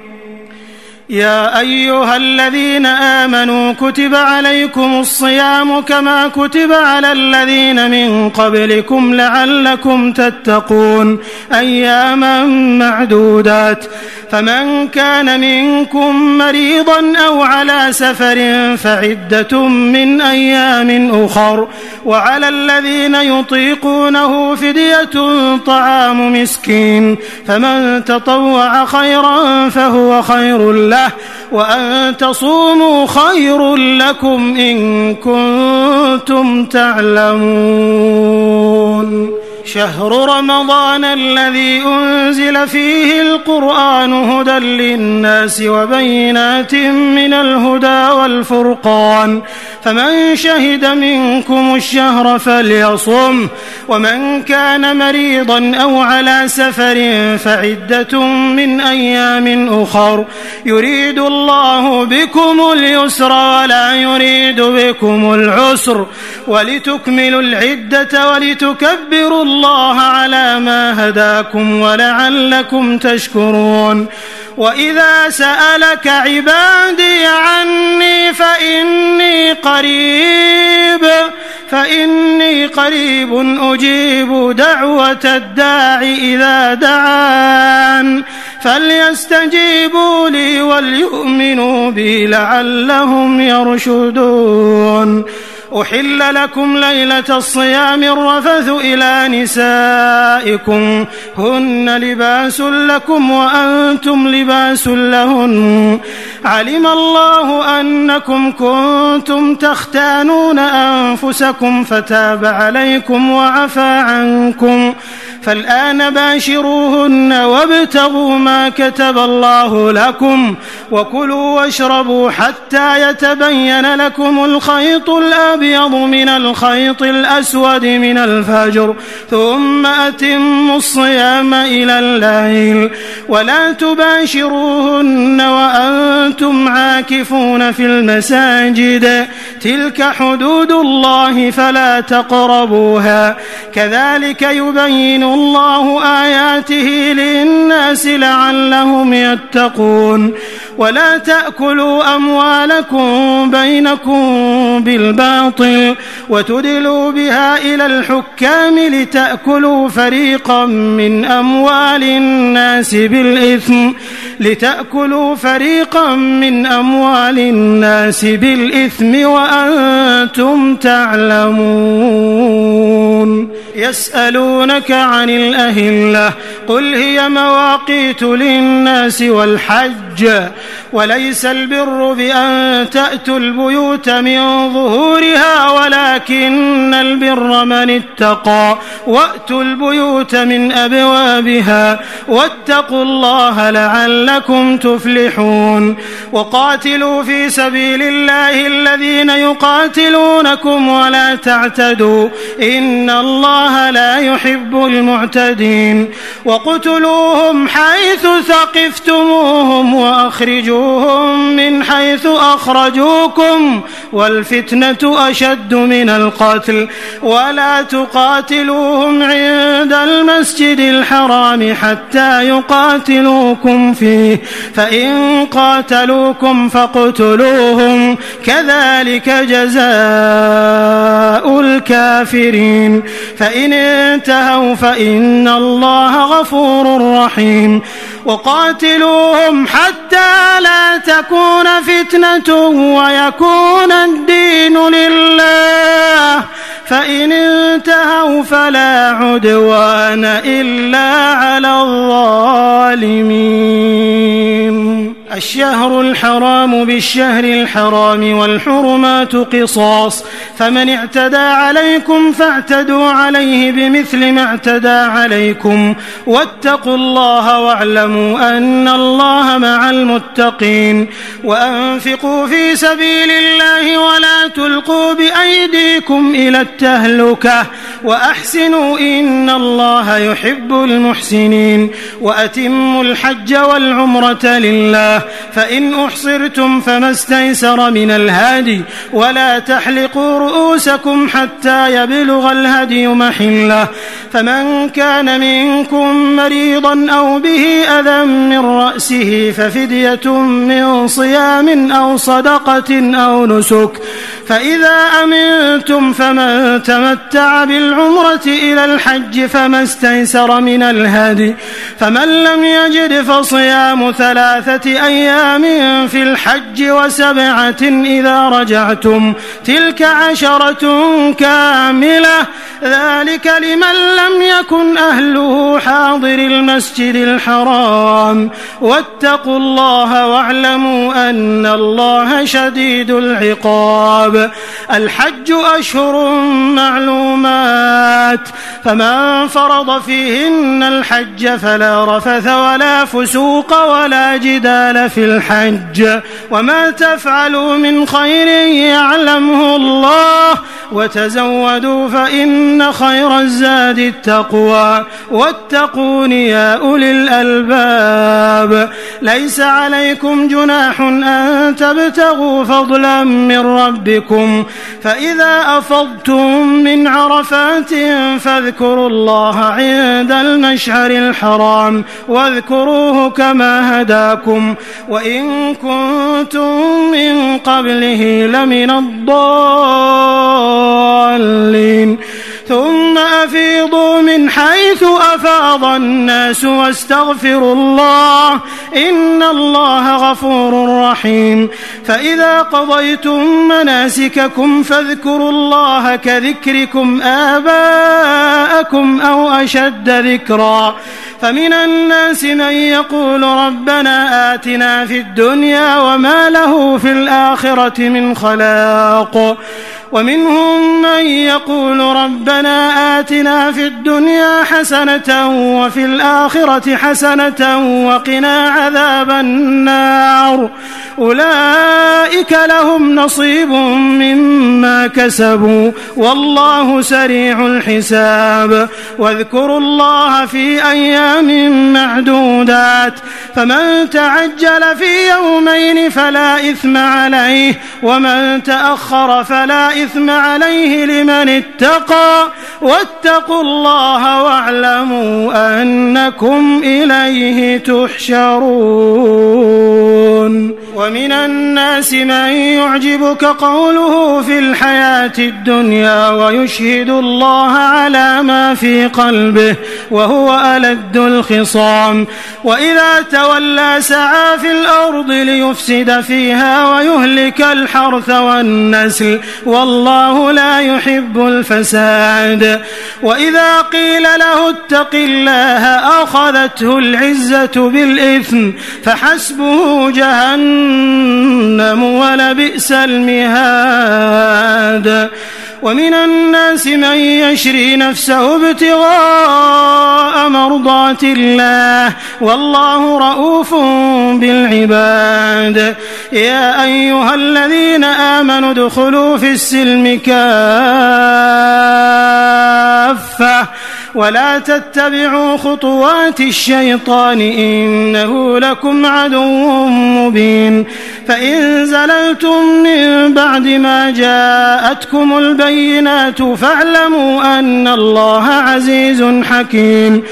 يا أيها الذين آمنوا كتب عليكم الصيام كما كتب على الذين من قبلكم لعلكم تتقون أياما معدودات فمن كان منكم مريضا أو على سفر فعدة من أيام أخر وعلى الذين يطيقونه فدية طعام مسكين فمن تطوع خيرا فهو خير له وأن تصوموا خير لكم إن كنتم تعلمون شهر رمضان الذي أنزل فيه القرآن هدى للناس وبينات من الهدى والفرقان فمن شهد منكم الشهر فليصم ومن كان مريضا أو على سفر فعدة من أيام أخر يريد الله بكم اليسر ولا يريد بكم العسر ولتكملوا العدة ولتكبروا الله على ما هداكم ولعلكم تشكرون وإذا سألك عبادي عني فإني قريب أجيب دعوة الداع إذا دعان فليستجيبوا لي وليؤمنوا بي لعلهم يرشدون أحل لكم ليلة الصيام الرفث إلى نسائكم هن لباس لكم وأنتم لباس لهن علم الله أنكم كنتم تختانون أنفسكم فتاب عليكم وعفى عنكم فالآن باشروهن وابتغوا ما كتب الله لكم وكلوا واشربوا حتى يتبين لكم الخيط الأبيض من الخيط الأسود من الفجر ثم أتموا الصيام إلى الليل ولا تباشروهن وأنتم عاكفون في المساجد تلك حدود الله فلا تقربوها كذلك يبين الله آياته للناس لعلهم يتقون ولا تأكلوا أموالكم بينكم بالباطل وتدلوا بها إلى الحكام لتأكلوا فريقا من أموال الناس بالإثم وأنتم تعلمون يسألونك عن الأهلة قل هي مواقيت للناس والحج وليس البر بأن تأتوا البيوت من ظهورها ولكن البر من اتقى وأتوا البيوت من أبوابها واتقوا الله لعلكم تفلحون وقاتلوا في سبيل الله الذين يقاتلونكم ولا تعتدوا إن الله لا يحب المعتدين وقتلوهم حيث ثقفتموهم وأخرجوهم من حيث أخرجوكم والفتنة أشد من القتل ولا تقاتلوهم عند المسجد الحرام حتى يقاتلوكم فيه فإن قاتلوكم فاقتلوهم كذلك جزاء الكافرين فإن انتهوا فإن الله غفور رحيم وقاتلوهم حتى لا تكون فتنة ويكون الدين لله فإن انتهوا فلا عدوان إلا على الظالمين الشهر الحرام بالشهر الحرام والحرمات قصاص فمن اعتدى عليكم فاعتدوا عليه بمثل ما اعتدى عليكم واتقوا الله واعلموا أن الله مع المتقين وأنفقوا في سبيل الله ولا تلقوا بأيديكم إلى التهلكة وأحسنوا إن الله يحب المحسنين وأتموا الحج والعمرة لله فإن أحصرتم فما استيسر من الهدي ولا تحلقوا رؤوسكم حتى يبلغ الهدي محله فمن كان منكم مريضا أو به أذى من رأسه ففدية من صيام أو صدقة أو نسك فإذا أمنتم فمن تمتع بالعمرة إلى الحج فما استيسر من الهدي فمن لم يجد فصيام 3 أيام في الحج و7 إذا رجعتم تلك 10 كاملة ذلك لمن لم يكن أهله حاضر المسجد الحرام واتقوا الله واعلموا أن الله شديد العقاب الحج أشهر معلومات فمن فرض فيهن الحج فلا رفث ولا فسوق ولا جدال في الحج وما تفعلوا من خير يعلمه الله وتزودوا فإن خير الزاد التقوى واتقون يا أولي الألباب ليس عليكم جناح أن تبتغوا فضلا من ربكم فإذا أفضتم من عرفات فاذكروا الله عند المشعر الحرام واذكروه كما هداكم وإن كنتم من قبله لمن الضالين ثم أفيضوا من حيث أفاض الناس واستغفروا الله إن الله غفور رحيم فإذا قضيتم مناسككم فاذكروا الله كذكركم آباءكم أو أشد ذكرا فمن الناس من يقول ربنا آتنا في الدنيا وما له في الآخرة من خلاق ومنهم من يقول ربنا آتنا في الدنيا حسنة وفي الآخرة حسنة وقنا عذاب النار أولئك لهم نصيب مما كسبوا والله سريع الحساب واذكروا الله في أيام معدودات فمن تعجل في يومين فلا إثم عليه ومن تأخر فلا إثم عليه لمن اتقى واتقوا الله واعلموا أنكم إليه تحشرون ومن الناس من يعجبك قوله في الحياة الدنيا ويشهد الله على ما في قلبه وهو ألد الخصام وإذا تولى سعى في الأرض ليفسد فيها ويهلك الحرث والنسل والله لا يحب الفساد وإذا قيل له اتق الله أخذته العزة بالإثم فحسبه جهنم ولبئس المهاد ومن الناس من يشري نفسه ابتغاء مرضات الله والله رؤوف بالعباد يا أيها الذين آمنوا ادخلوا في السلم كافة ولا تتبعوا خطوات الشيطان إنه لكم عدو مبين فإن زللتم من بعد ما جاءتكم البينات فاعلموا أن الله عزيز حكيم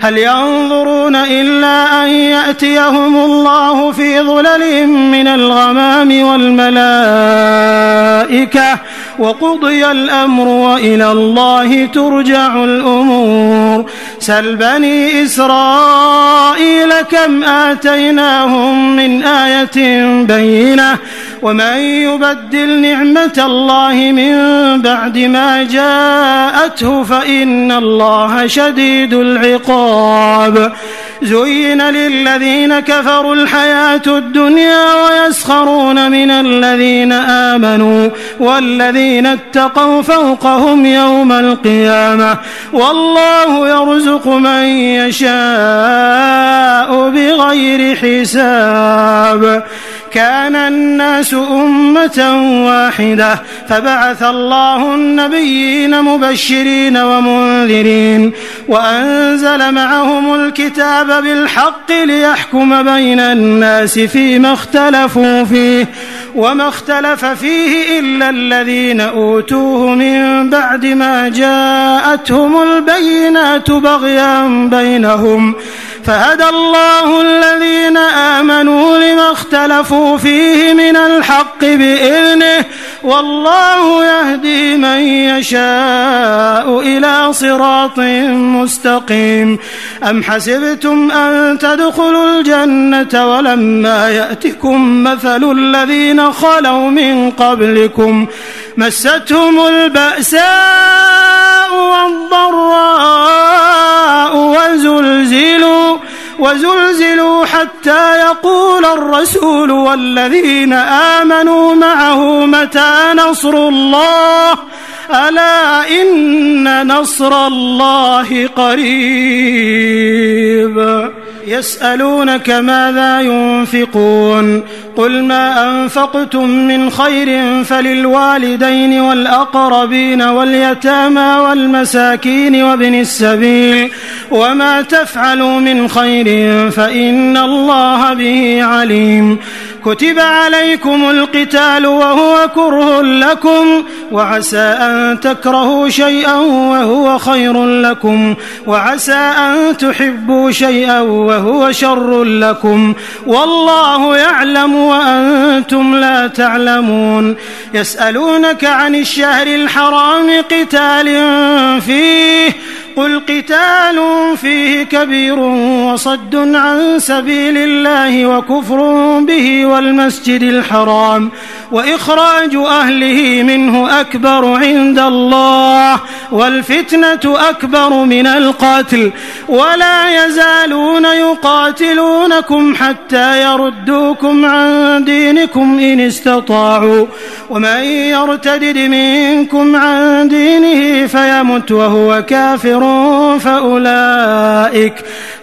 هل ينظرون إلا أن يأتيهم الله في ظلل من الغمام والملائكة وقضي الأمر وإلى الله ترجع الأمور سل بني إسرائيل كم آتيناهم من آية بينة ومن يبدل نعمة الله من بعد ما جاءته فإن الله شديد العقاب زين للذين كفروا الحياة الدنيا ويسخرون من الذين آمنوا والذين اتقوا فوقهم يوم القيامة والله يرزق من يشاء بغير حساب كان الناس أمة واحدة فبعث الله النبيين مبشرين ومنذرين وأنزل معهم الكتاب بالحق ليحكم بين الناس فيما اختلفوا فيه وما اختلف فيه إلا الذين أوتوه من بعد ما جاءتهم البينات بغيا بينهم فهدى الله الذين آمنوا لما اختلفوا فيه من الحق بإذنه والله يهدي من يشاء إلى صراط مستقيم أم حسبتم أن تدخلوا الجنة ولما يأتكم مثل الذين خلوا من قبلكم مستهم البأساء والضراء وزلزلوا حتى يقول الرسول والذين آمنوا معه متى نصر الله ألا إن نصر الله قريب يسألونك ماذا ينفقون قل ما أنفقتم من خير فللوالدين والأقربين واليتامى والمساكين وابن السبيل وما تفعلوا من خير فإن الله به عليم كتب عليكم القتال وهو كره لكم وعسى أن تكرهوا شيئا وهو خير لكم وعسى أن تحبوا شيئا وهو شر لكم والله يعلم وأنتم لا تعلمون يسألونك عن الشهر الحرام قتال فيه قل قتال فيه كبير وصد عن سبيل الله وكفر به والمسجد الحرام وإخراج أهله منه أكبر عند الله والفتنة أكبر من القتل ولا يزالون يقاتلونكم حتى يردوكم عن دينكم إن استطاعوا ومن يرتدد منكم عن دينه فيمت وهو كافر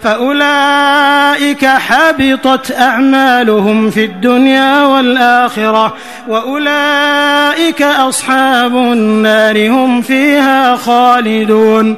فأولئك حبطت أعمالهم في الدنيا والآخرة وأولئك أصحاب النار هم فيها خالدون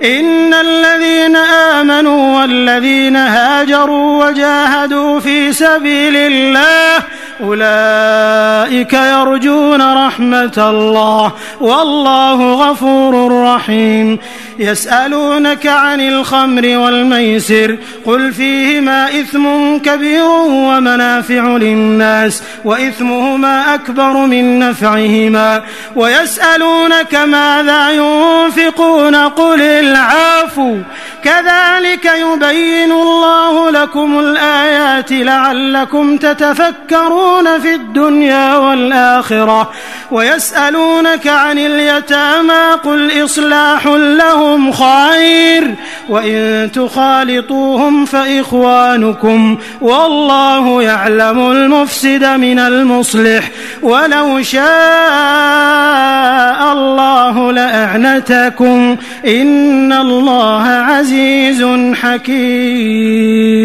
إن الذين آمنوا والذين هاجروا وجاهدوا في سبيل الله أولئك يرجون رحمة الله والله غفور رحيم يسألونك عن الخمر والميسر قل فيهما إثم كبير ومنافع للناس وإثمهما أكبر من نفعهما ويسألونك ماذا ينفقون قل العفو كذلك يبين الله لكم الآيات لعلكم تتفكرون في الدنيا والآخرة ويسألونك عن اليتامى قل إصلاح لهم خير وإن تخالطوهم فإخوانكم والله يعلم المفسد من المصلح ولو شاء الله لأعنتكم إن الله عزيز حكيم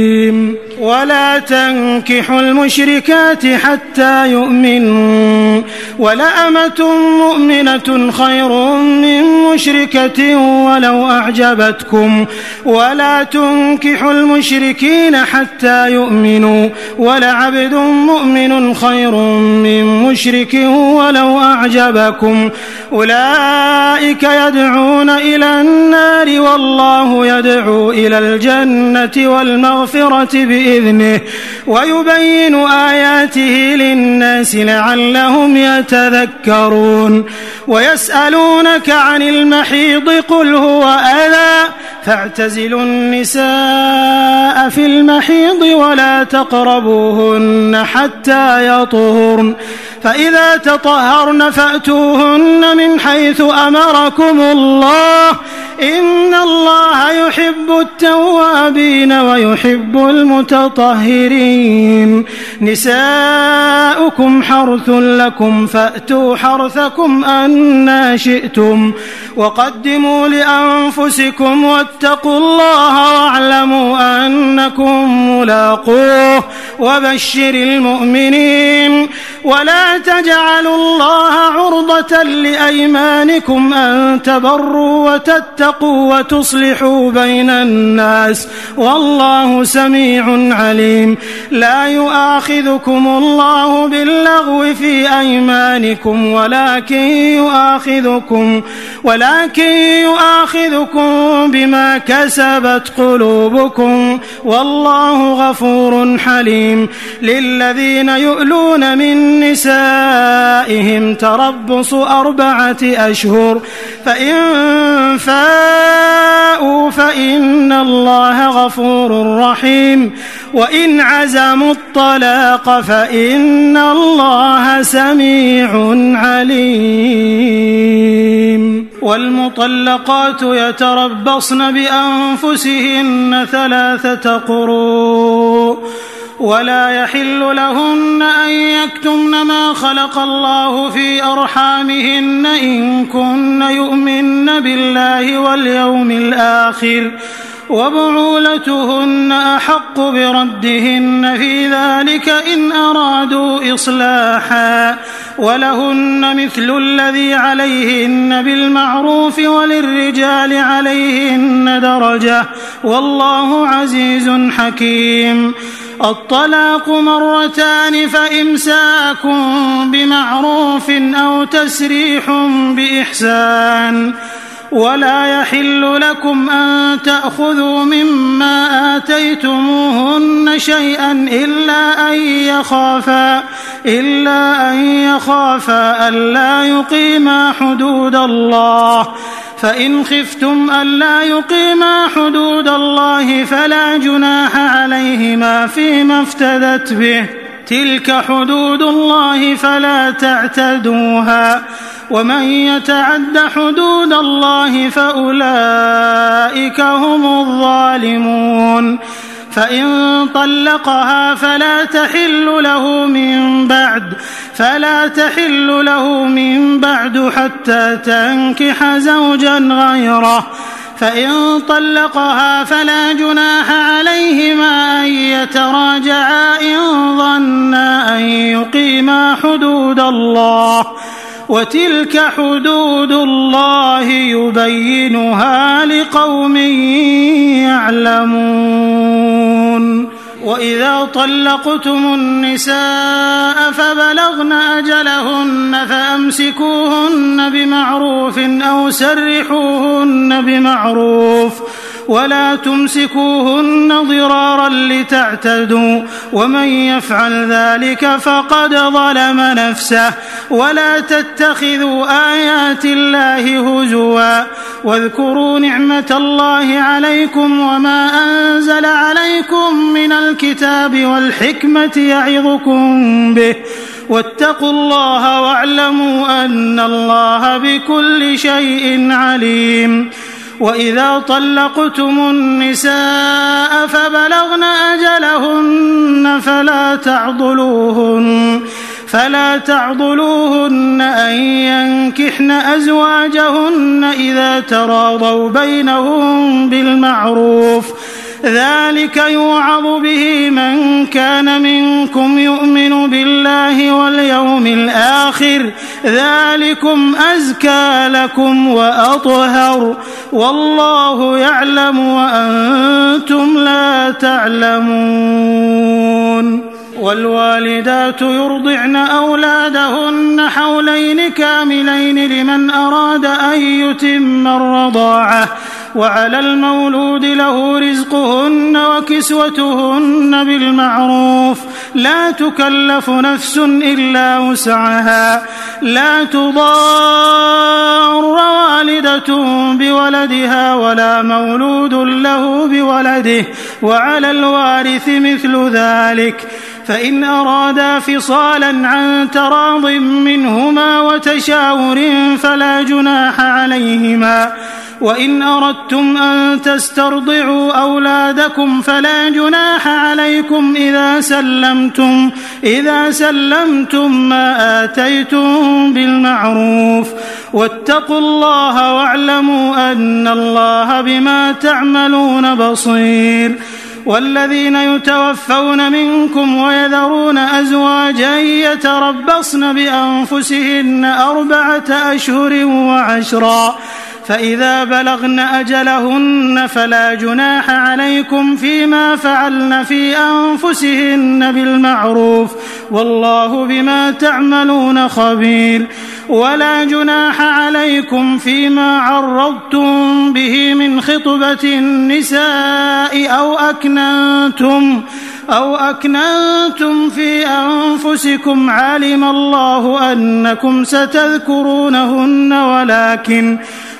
ولا تنكحوا المشركات حتى يؤمنوا ولأمة مؤمنة خير من مشركة ولو أعجبتكم ولا تنكحوا المشركين حتى يؤمنوا ولعبد مؤمن خير من مشرك ولو أعجبكم أولئك يدعون إلى النار والله يدعو إلى الجنة والمغفرة بإذنه ويبين آياته للناس لعلهم يتذكرون ويسألونك عن المحيض قل هو أذى فاعتزلوا النساء في المحيض ولا تقربوهن حتى يطهرن فإذا تطهرن فأتوهن من حيث أمركم الله إن الله يحب التوابين ويحب المتطهرين نساؤكم حرث لكم فأتوا حرثكم أنى شئتم وقدموا لأنفسكم واتقوا الله واعلموا أنكم ملاقوه وبشر المؤمنين ولا تجعلوا الله عرضة لأيمانكم أن تبروا وتتقوا وتصلحوا بين الناس والله سميع عليم لا يؤاخذكم الله باللغو في أيمانكم ولكن يؤاخذكم بما كسبت قلوبكم والله غفور حليم للذين يؤلون من نسائهم تربص 4 أشهر فإن فاءوا فإن الله غفور رحيم وإن عزموا الطلاق فإن الله سميع عليم والمطلقات يتربصن بأنفسهن 3 قروء ولا يحل لهن أن يكتمن ما خلق الله في أرحامهن إن كن يؤمن بالله واليوم الآخر وبعولتهن أحق بردهن في ذلك إن أرادوا إصلاحا ولهن مثل الذي عليهن بالمعروف وللرجال عليهن درجة والله عزيز حكيم الطلاق 2 فإمساك بمعروف أو تسريح بإحسان ولا يحل لكم أن تأخذوا مما آتيتموهن شيئا إلا أن يخافا ألا يقيما حدود الله فإن خفتم ألا يقيما حدود الله فلا جناح عليهما فيما افتدت به تلك حدود الله فلا تعتدوها ومن يتعد حدود الله فأولئك هم الظالمون فإن طلقها فلا تحل له من بعد حتى تنكح زوجا غيره فإن طلقها فلا جناح عليهما أن يتراجعا إن ظنا أن يقيما حدود الله وتلك حدود الله يبينها لقوم يعلمون وإذا طلقتم النساء فبلغن أجلهن فأمسكوهن بمعروف أو سرحوهن بمعروف ولا تمسكوهن ضرارا لتعتدوا ومن يفعل ذلك فقد ظلم نفسه ولا تتخذوا آيات الله هزوا واذكروا نعمة الله عليكم وما أنزل عليكم من الكتاب والحكمة يعظكم به واتقوا الله واعلموا أن الله بكل شيء عليم وإذا طلقتم النساء فبلغن أجلهن فلا تعضلوهن أن ينكحن أزواجهن إذا تراضوا بينهم بالمعروف ذلك يوعظ به من كان منكم يؤمن بالله واليوم الآخر ذلكم أزكى لكم وأطهر والله يعلم وأنتم لا تعلمون والوالدات يرضعن أولادهن حولين كاملين لمن أراد أن يتم الرضاعة وعلى المولود له رزقهن وكسوتهن بالمعروف لا تكلف نفس إلا وسعها لا تضار والدة بولدها ولا مولود له بولده وعلى الوارث مثل ذلك فإن أرادا فصالا عن تراض منهما وتشاور فلا جناح عليهما وإن أردتم أن تسترضعوا أولادكم فلا جناح عليكم إذا سلمتم ما آتيتم بالمعروف واتقوا الله واعلموا أن الله بما تعملون بصير والذين يتوفون منكم ويذرون أزواجا يتربصن بأنفسهن 4 أشهر وعشرا فإذا بلغن أجلهن فلا جناح عليكم فيما فعلن في أنفسهن بالمعروف والله بما تعملون خبير ولا جناح عليكم فيما عرضتم به من خطبة النساء أو أكننتم في أنفسكم علم الله أنكم ستذكرونهن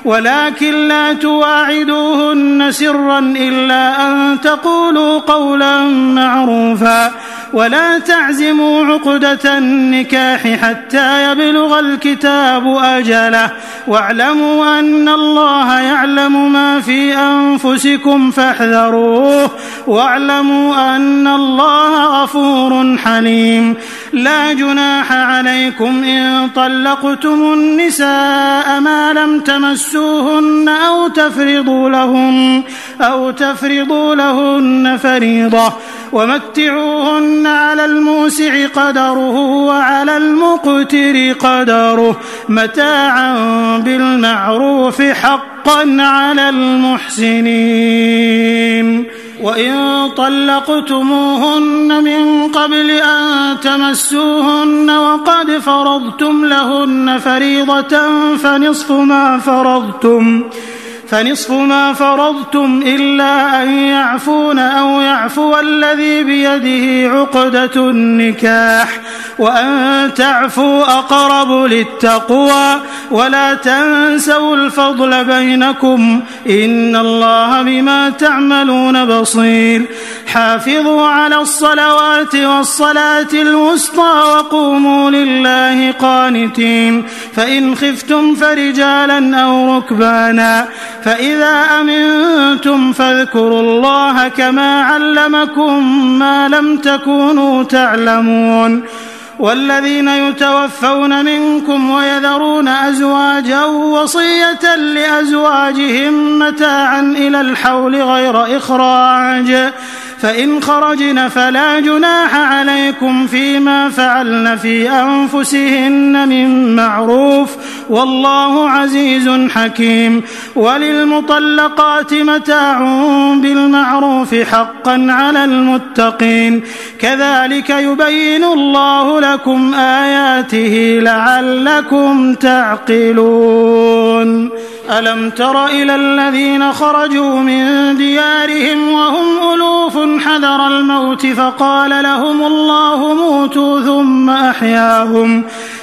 ولكن لا تواعدوهن سرا إلا أن تقولوا قولا معروفا ولا تعزموا عقدة النكاح حتى يبلغ الكتاب أجله واعلموا أن الله يعلم ما في أنفسكم فاحذروه واعلموا أن الله غفور حليم لا جناح عليكم إن طلقتم النساء ما لم تمسوهن أو تفرضوا لهن فريضة ومتعوهن على الموسع قدره وعلى المقتر قدره متاعا بالمعروف حقا على المحسنين وإن طلقتموهن من قبل أن تمسوهن وقد فرضتم لهن فريضة فنصف ما فرضتم إلا أن يعفون أو يعفو الذي بيده عقدة النكاح وأن تعفوا أقرب للتقوى ولا تنسوا الفضل بينكم إن الله بما تعملون بصير حافظوا على الصلوات والصلاة الوسطى وقوموا لله قانتين فإن خفتم فرجالا أو ركبانا فإذا أمنتم فاذكروا الله كما علمكم ما لم تكونوا تعلمون والذين يتوفون منكم ويذرون أزواجا وصية لأزواجهم متاعا إلى الحول غير إخراج فإن خرجن فلا جناح عليكم فيما فعلن في أنفسهن من معروف والله عزيز حكيم وللمطلقات متاع بالمعروف حقا على المتقين كذلك يبين الله لكم آياته لعلكم تعقلون ألم تر إلى الذين خرجوا من ديارهم وهم ألوف حذر الموت فقال لهم الله موتوا ثم أحياهم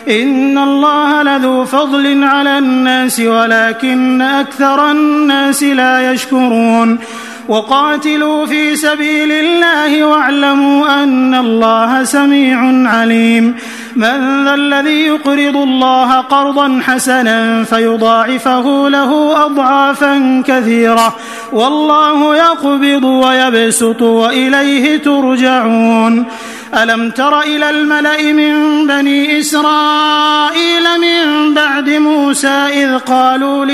إن الله لذو فضل على الناس ولكن أكثر الناس لا يشكرون وقاتلوا في سبيل الله واعلموا أن الله سميع عليم من ذا الذي يقرض الله قرضا حسنا فيضاعفه له أضعافا كثيرة والله يقبض ويبسط وإليه ترجعون ألم تر إلى الملأ من بني إسرائيل من بعد موسى إذ قالوا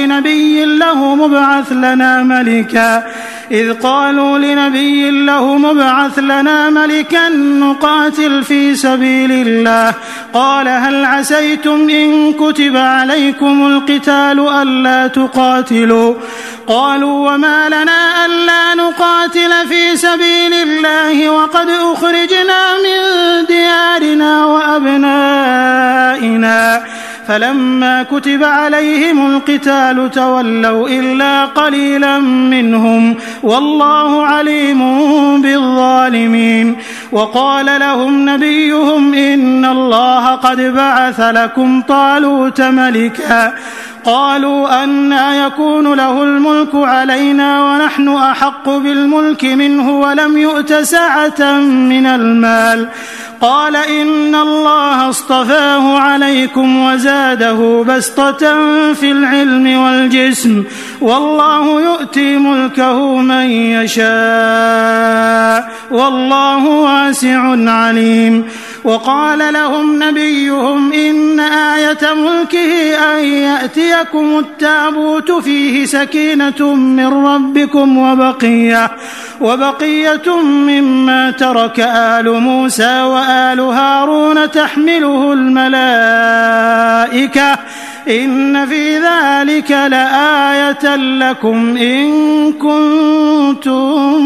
لنبي له مبعث لنا ملكا نقاتل في سبيل الله قال هل عسيتم إن كتب عليكم القتال ألا تقاتلوا قالوا وما لنا ألا نقاتل في سبيل الله وقد أخرجنا من ديارنا وأبنائنا فلما كتب عليهم القتال تولوا إلا قليلا منهم والله عليم بالظالمين. وقال لهم نبيهم إن الله قد بعث لكم طالوت ملكا قالوا أنى يكون له الملك علينا ونحن أحق بالملك منه ولم يؤت سعة من المال قال إن الله اصطفاه عليكم وزاده بسطة في العلم والجسم والله يؤتي ملكه من يشاء والله واسع عليم. وقال لهم نبيهم إن آية ملكه أن يأتيكم التابوت فيه سكينة من ربكم وبقية مما ترك آل موسى وآل هارون تحمله الملائكة إن في ذلك لآية لكم إن كنتم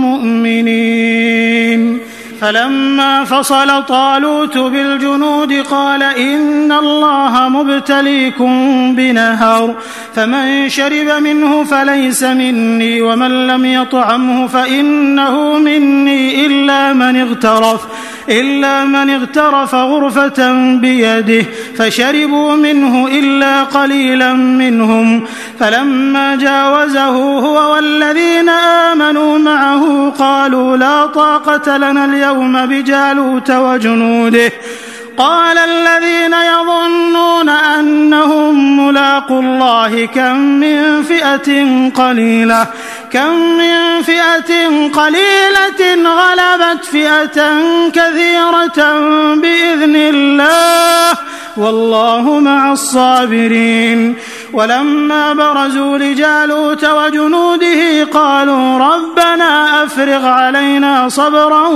مؤمنين. فلما فصل طالوت بالجنود قال إن الله مبتليكم بنهر فمن شرب منه فليس مني ومن لم يطعمه فإنه مني إلا من اغترف غرفة بيده فشربوا منه إلا قليلا منهم فلما جاوزه هو والذين آمنوا معه قالوا لا طاقة لنا اليوم بجالوت وجنوده قال الذين يظنون أنهم ملاقو الله كم من فئة قليلة غلبت فئة كثيرة بإذن الله والله مع الصابرين. ولما برزوا لجالوت وجنوده قالوا ربنا أفرغ علينا صبرا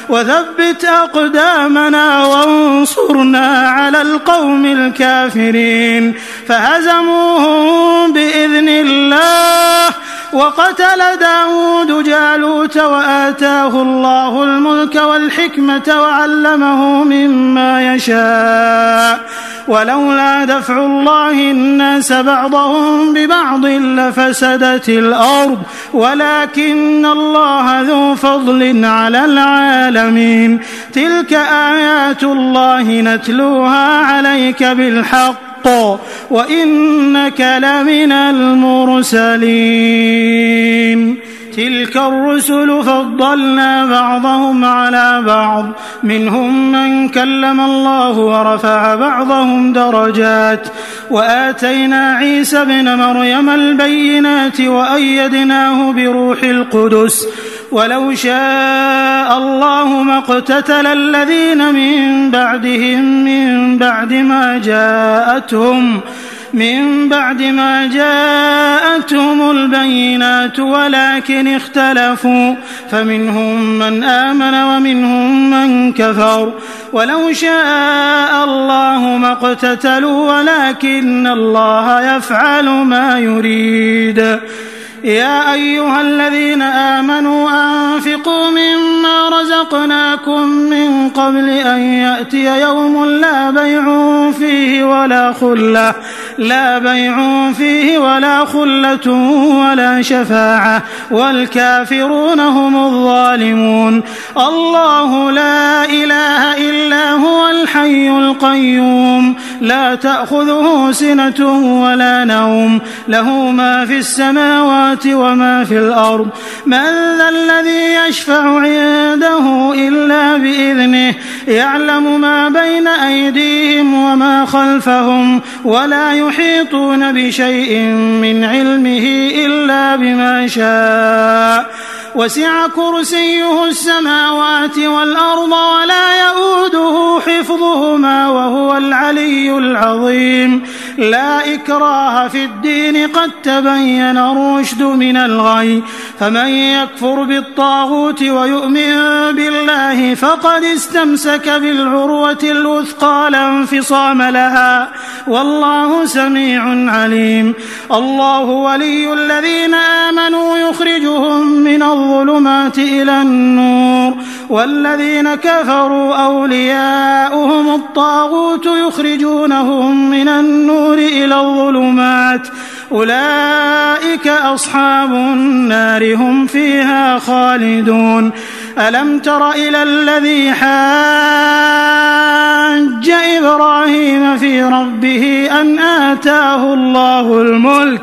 وثبت أقدامنا وانصرنا على القوم الكافرين فهزموهم بإذن الله. وقتل داود جالوت وآتاه الله الملك والحكمة وعلمه مما يشاء ولولا دفع الله الناس بعضهم ببعض لفسدت الأرض ولكن الله ذو فضل على العالمين. تلك آيات الله نتلوها عليك بالحق وإنك لمن المرسلين. تلك الرسل فضلنا بعضهم على بعض منهم من كلم الله ورفع بعضهم درجات وآتينا عيسى ابن مريم البينات وأيدناه بروح القدس ولو شاء الله ما اقتتل الذين من بعدهم من بعد ما جاءتهم البينات ولكن اختلفوا فمنهم من آمن ومنهم من كفر ولو شاء الله ما اقتتلوا ولكن الله يفعل ما يريد. يا أيها الذين آمنوا أنفقوا مما رزقناكم من قبل أن يأتي يوم لا بيع فيه ولا خلة ولا شفاعة والكافرون هم الظالمون. الله لا إله إلا هو الحي القيوم لا تأخذه سنة ولا نوم له ما في السماوات وما في الأرض من ذا الذي يشفع عنده إلا بإذنه يعلم ما بين أيديهم وما خلفهم ولا يحيطون بشيء من علمه إلا بما شاء وسع كرسيه السماوات والأرض ولا يؤوده حفظهما وهو العلي العظيم. لا إكراه في الدين قد تبين الرشد من الغي فمن يكفر بالطاغوت ويؤمن بالله الله فقد استمسك بالعروة الوثقى لا انفصام لها والله سميع عليم. الله ولي الذين آمنوا يخرجهم من الظلمات إلى النور والذين كفروا أولياؤهم الطاغوت يخرجونهم من النور إلى الظلمات أولئك أصحاب النار هم فيها خالدون. ألم تر إلى الذي حاج إبراهيم في ربه أن آتاه الله الملك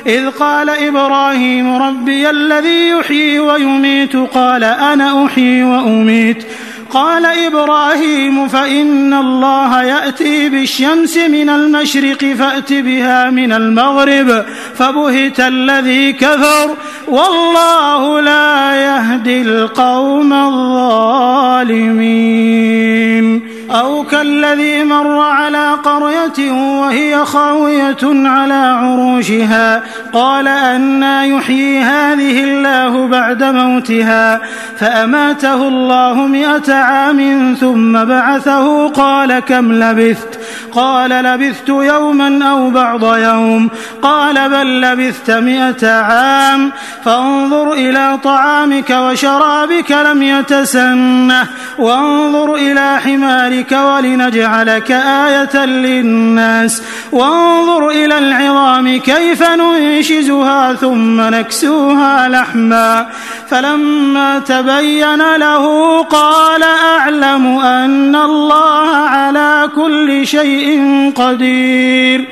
إذ قال إبراهيم ربي الذي يحيي ويميت قال أنا أحيي وأميت قال إبراهيم فإن الله يأتي بالشمس من المشرق فأت بها من المغرب فبهت الذي كفر والله لا يهدي القوم الظالمين. أو كالذي مر على قرية وهي خاوية على عروشها قال أنى يحيي هذه الله بعد موتها فأماته الله 100 عام ثم بعثه قال كم لبثت قال لبثت يوما أو بعض يوم قال بل لبثت 100 عام فانظر إلى طعامك وشرابك لم يتسنه وانظر إلى حمارك ولنجعلك آية للناس وانظر إلى العظام كيف ننشزها ثم نكسوها لحما فلما تبين له قال أعلم أن الله على كل شيء قدير.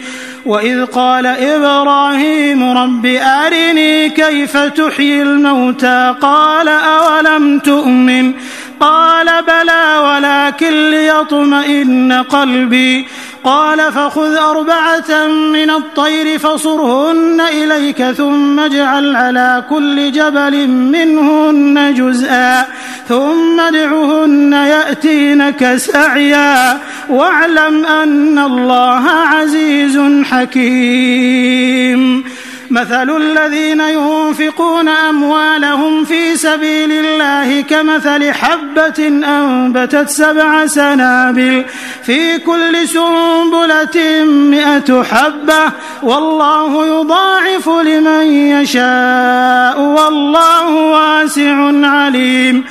وإذ قال إبراهيم رب أرني كيف تحيي الموتى قال أولم تؤمن قال بلى ولكن ليطمئن قلبي قال فخذ 4 من الطير فصرهن إليك ثم اجعل على كل جبل منهن جزءا ثم ادعهن يأتينك سعيا واعلم أن الله عزيز حكيم. مثل الذين ينفقون أموالهم في سبيل الله كمثل حبة أنبتت 7 سنابل في كل سنبلة 100 حبة والله يضاعف لمن يشاء والله واسع عليم.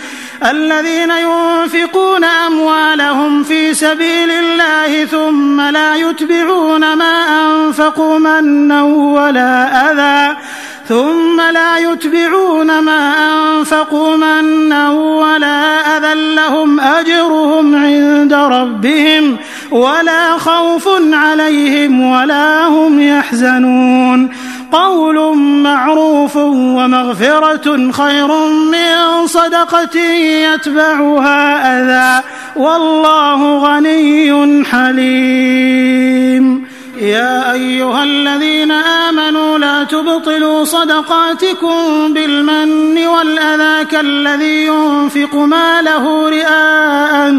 الذين ينفقون أموالهم في سبيل الله ثم لا يتبعون ما أنفقوا منا ولا أذى لهم أجرهم عند ربهم ولا خوف عليهم ولا هم يحزنون. قول معروف ومغفرة خير من صدقة يتبعها أذى والله غني حليم. يا أيها الذين آمنوا لا تبطلوا صدقاتكم بالمن والأذى كالذي ينفق ماله رئاء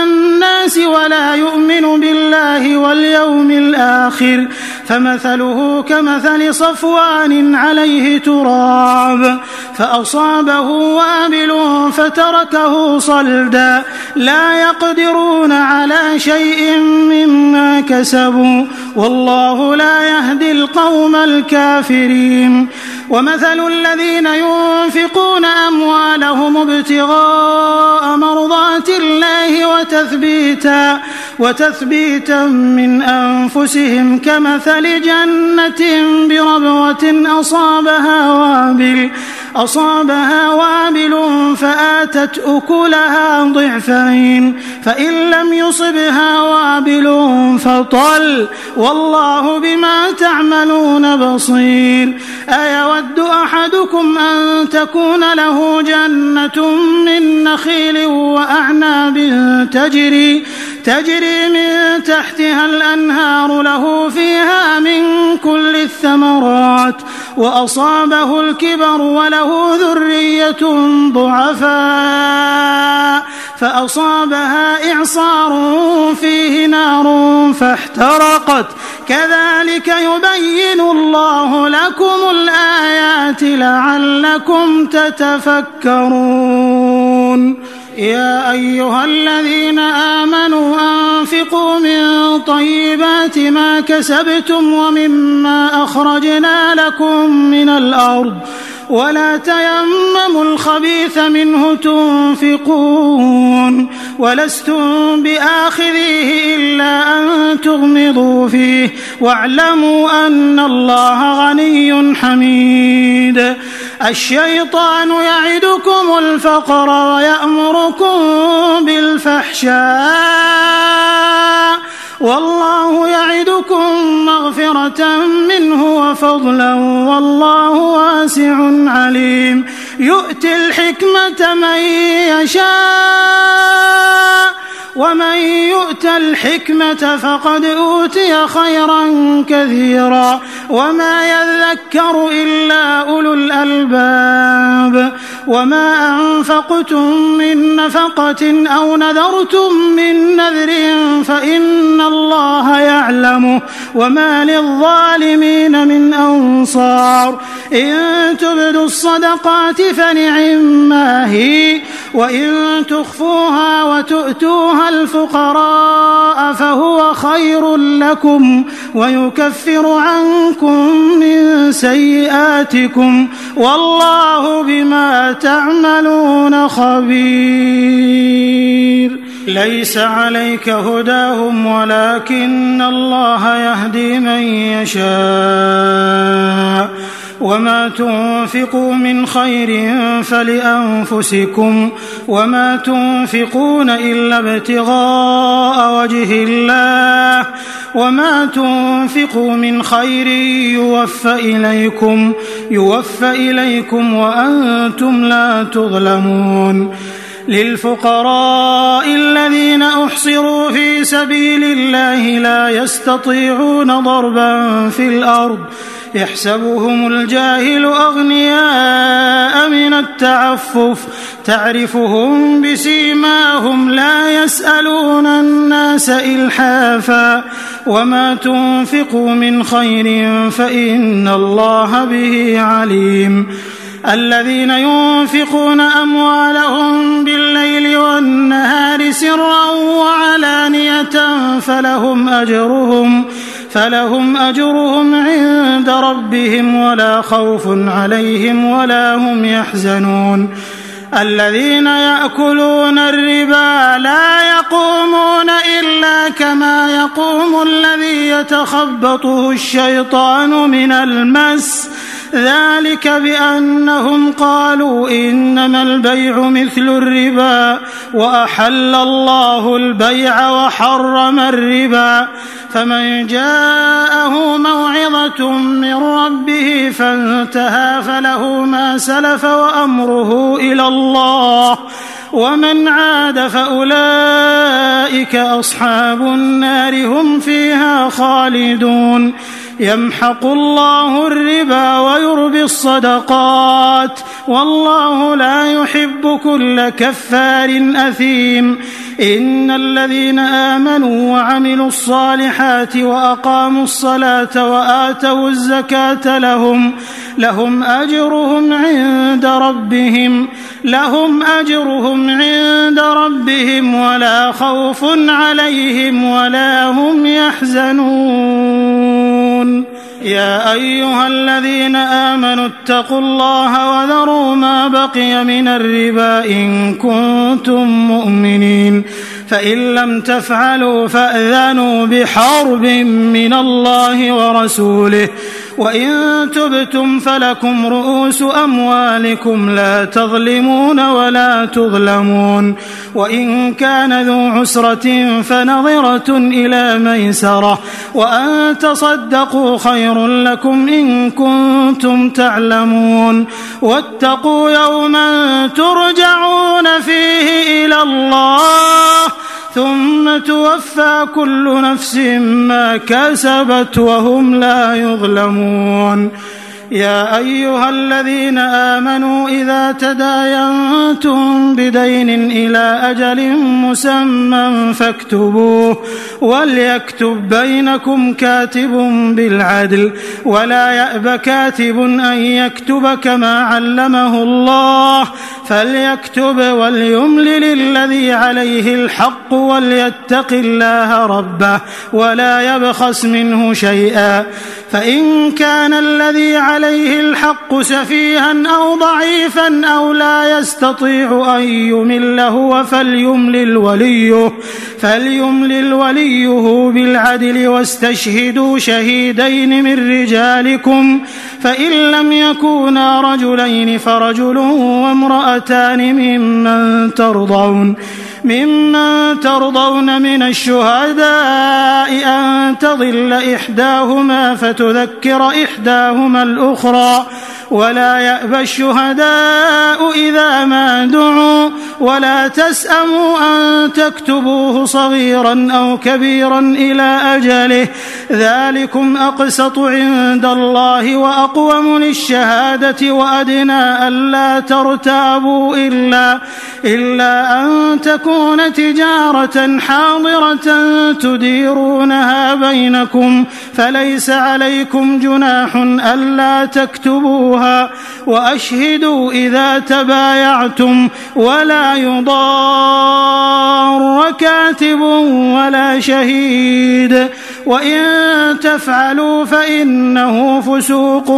الناس ولا يؤمن بالله واليوم الآخر فمثله كمثل صفوان عليه تراب فأصابه وابل فتركه صلدا لا يقدرون على شيء مما كسبوا والله لا يهدي القوم الكافرين. ومثل الذين ينفقون أموالهم ابتغاء مرضات الله وتثبيتا من أنفسهم كمثل جنة بربوة أصابها وابل فآتت أكلها ضعفين فإن لم يصبها وابل فطل والله بما تعملون بصير. أيود أحدكم أن تكون له جنة من نخيل وأعناب تجري من تحتها الأنهار له فيها من كل الثمرات وأصابه الكبر وله ذرية ضعفاء فأصابها إعصار فيه نار فاحترقت كذلك يبين الله لكم الآيات لعلكم تتفكرون يا أيها الذين آمنوا أنفقوا من طيبات ما كسبتم ومما أخرجنا لكم من الأرض ولا تيمموا الخبيث منه تنفقون ولستم بآخذيه إلا أن تغمضوا فيه واعلموا أن الله غني حميد الشيطان يعدكم الفقر ويأمركم بالفحشاء والله يعدكم مغفرة منه وفضلا والله واسع عليم يؤتي الحكمة من يشاء ومن يؤت الحكمة فقد أوتي خيرا كثيرا وما يذكر إلا أولو الألباب وما أنفقتم من نفقة أو نذرتم من نذر فإن الله يعلمه وما للظالمين من أنصار إن تبدوا الصدقات فنعما هي وإن تخفوها وتؤتوها الفقراء فهو خير لكم ويكفر عنكم من سيئاتكم والله بما تعملون خبير ليس عليك هداهم ولكن الله يهدي من يشاء وما تنفقوا من خير فلأنفسكم وما تنفقون إلا ابتغاء وجه الله وما تنفقوا من خير يوفى إليكم وأنتم لا تظلمون للفقراء الذين أحصروا في سبيل الله لا يستطيعون ضربا في الأرض يحسبهم الجاهل أغنياء من التعفف تعرفهم بسيماهم لا يسألون الناس إلحافا وما تنفقوا من خير فإن الله به عليم الذين ينفقون أموالهم بالليل والنهار سرا وعلانية فلهم أجرهم عند ربهم ولا خوف عليهم ولا هم يحزنون الذين يأكلون الربا لا يقومون إلا كما يقوم الذي يتخبطه الشيطان من المس ذلك بأنهم قالوا إنما البيع مثل الربا وأحل الله البيع وحرم الربا فمن جاءه موعظة من ربه فانتهى فله ما سلف وأمره إلى الله ومن عاد فأولئك أصحاب النار هم فيها خالدون يمحق الله الربا ويربي الصدقات والله لا يحب كل كفار أثيم إن الذين آمنوا وعملوا الصالحات وأقاموا الصلاة وآتوا الزكاة لهم أجرهم عند ربهم ولا خوف عليهم ولا هم يحزنون يا أيها الذين آمنوا اتقوا الله وذروا ما بقي من الربا إن كنتم مؤمنين فإن لم تفعلوا فأذنوا بحرب من الله ورسوله وإن تبتم فلكم رؤوس أموالكم لا تظلمون ولا تظلمون وإن كان ذو عسرة فنظرة إلى ميسرة وأن تصدقوا خير لكم إن كنتم تعلمون واتقوا يوما ترجعون فيه إلى الله ثم توفى كل نفس ما كسبت وهم لا يظلمون يا أيها الذين آمنوا إذا تداينتم بدين إلى أجل مسمى فاكتبوه وليكتب بينكم كاتب بالعدل ولا يأب كاتب أن يكتب كما علمه الله فليكتب وليملل الذي عليه الحق وليتق الله ربه ولا يبخس منه شيئا فإن كان الذي عليه الحق سفيها أو ضعيفا أو لا يستطيع أن يمل هو فليملل وليه بالعدل واستشهدوا شهيدين من رجالكم فإن لم يكونا رجلين فرجل وامرأتان ممن ترضون من الشهداء أن تضل إحداهما فتذكر إحداهما الأخرى ولا يأبى الشهداء إذا ما دعوا ولا تسأموا أن تكتبوه صغيرا أو كبيرا إلى أجله ذلكم أقسط عند الله وأقوم للشهادة وأدنى ألا ترتابوا إلا أن تكون تجارة حاضرة تديرونها بينكم فليس عليكم جناح ألا تكتبوها وأشهدوا إذا تبايعتم ولا يضار كاتب ولا شهيد وإن تفعلوا فإنه فسوق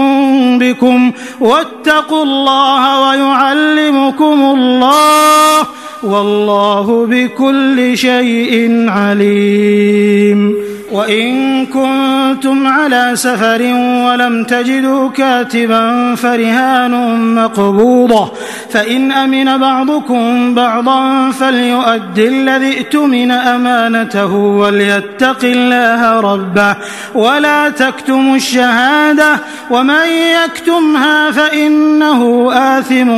بكم واتقوا الله ويعلمكم الله والله بكل شيء عليم وإن كنتم على سفر ولم تجدوا كاتبا فرهان مقبوضة فإن أمن بعضكم بعضا فليؤد الذي ائتمن أمانته وليتق الله ربه ولا تكتموا الشهادة ومن يكتمها فإنه آثم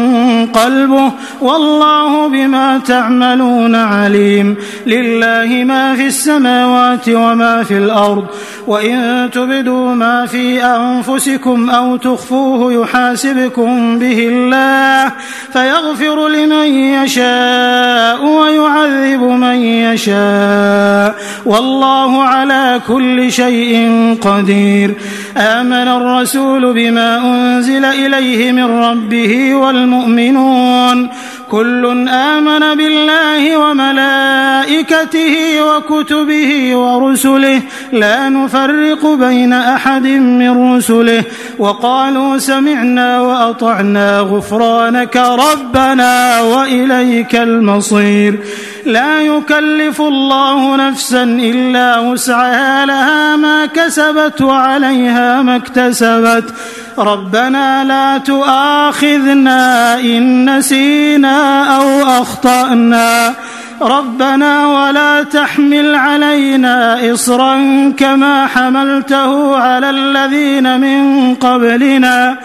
قلبه والله بما تعملون عليم لله ما في السماوات وما في الأرض وإن تبدوا ما في أنفسكم أو تخفوه يحاسبكم به الله فيغفر لمن يشاء ويعذب من يشاء والله على كل شيء قدير آمن الرسول بما أنزل إليه من ربه والمؤمنون كل آمن بالله وملائكته وكتبه ورسله لا نفرق بين أحد من رسله وقالوا سمعنا وأطعنا غفرانك ربنا وإليك المصير لا يكلف الله نفسا إلا وسعها لها ما كسبت وعليها ما اكتسبت ربنا لا تؤاخذنا إن نسينا أو أخطأنا ربنا ولا تحمل علينا إصرا كما حملته على الذين من قبلنا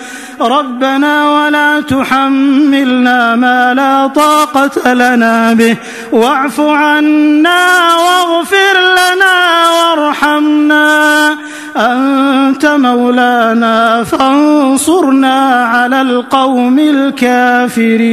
ربنا ولا تحملنا ما لا طاقة لنا به واعف عنا واغفر لنا وارحمنا أنت مولانا فانصرنا على القوم الكافرين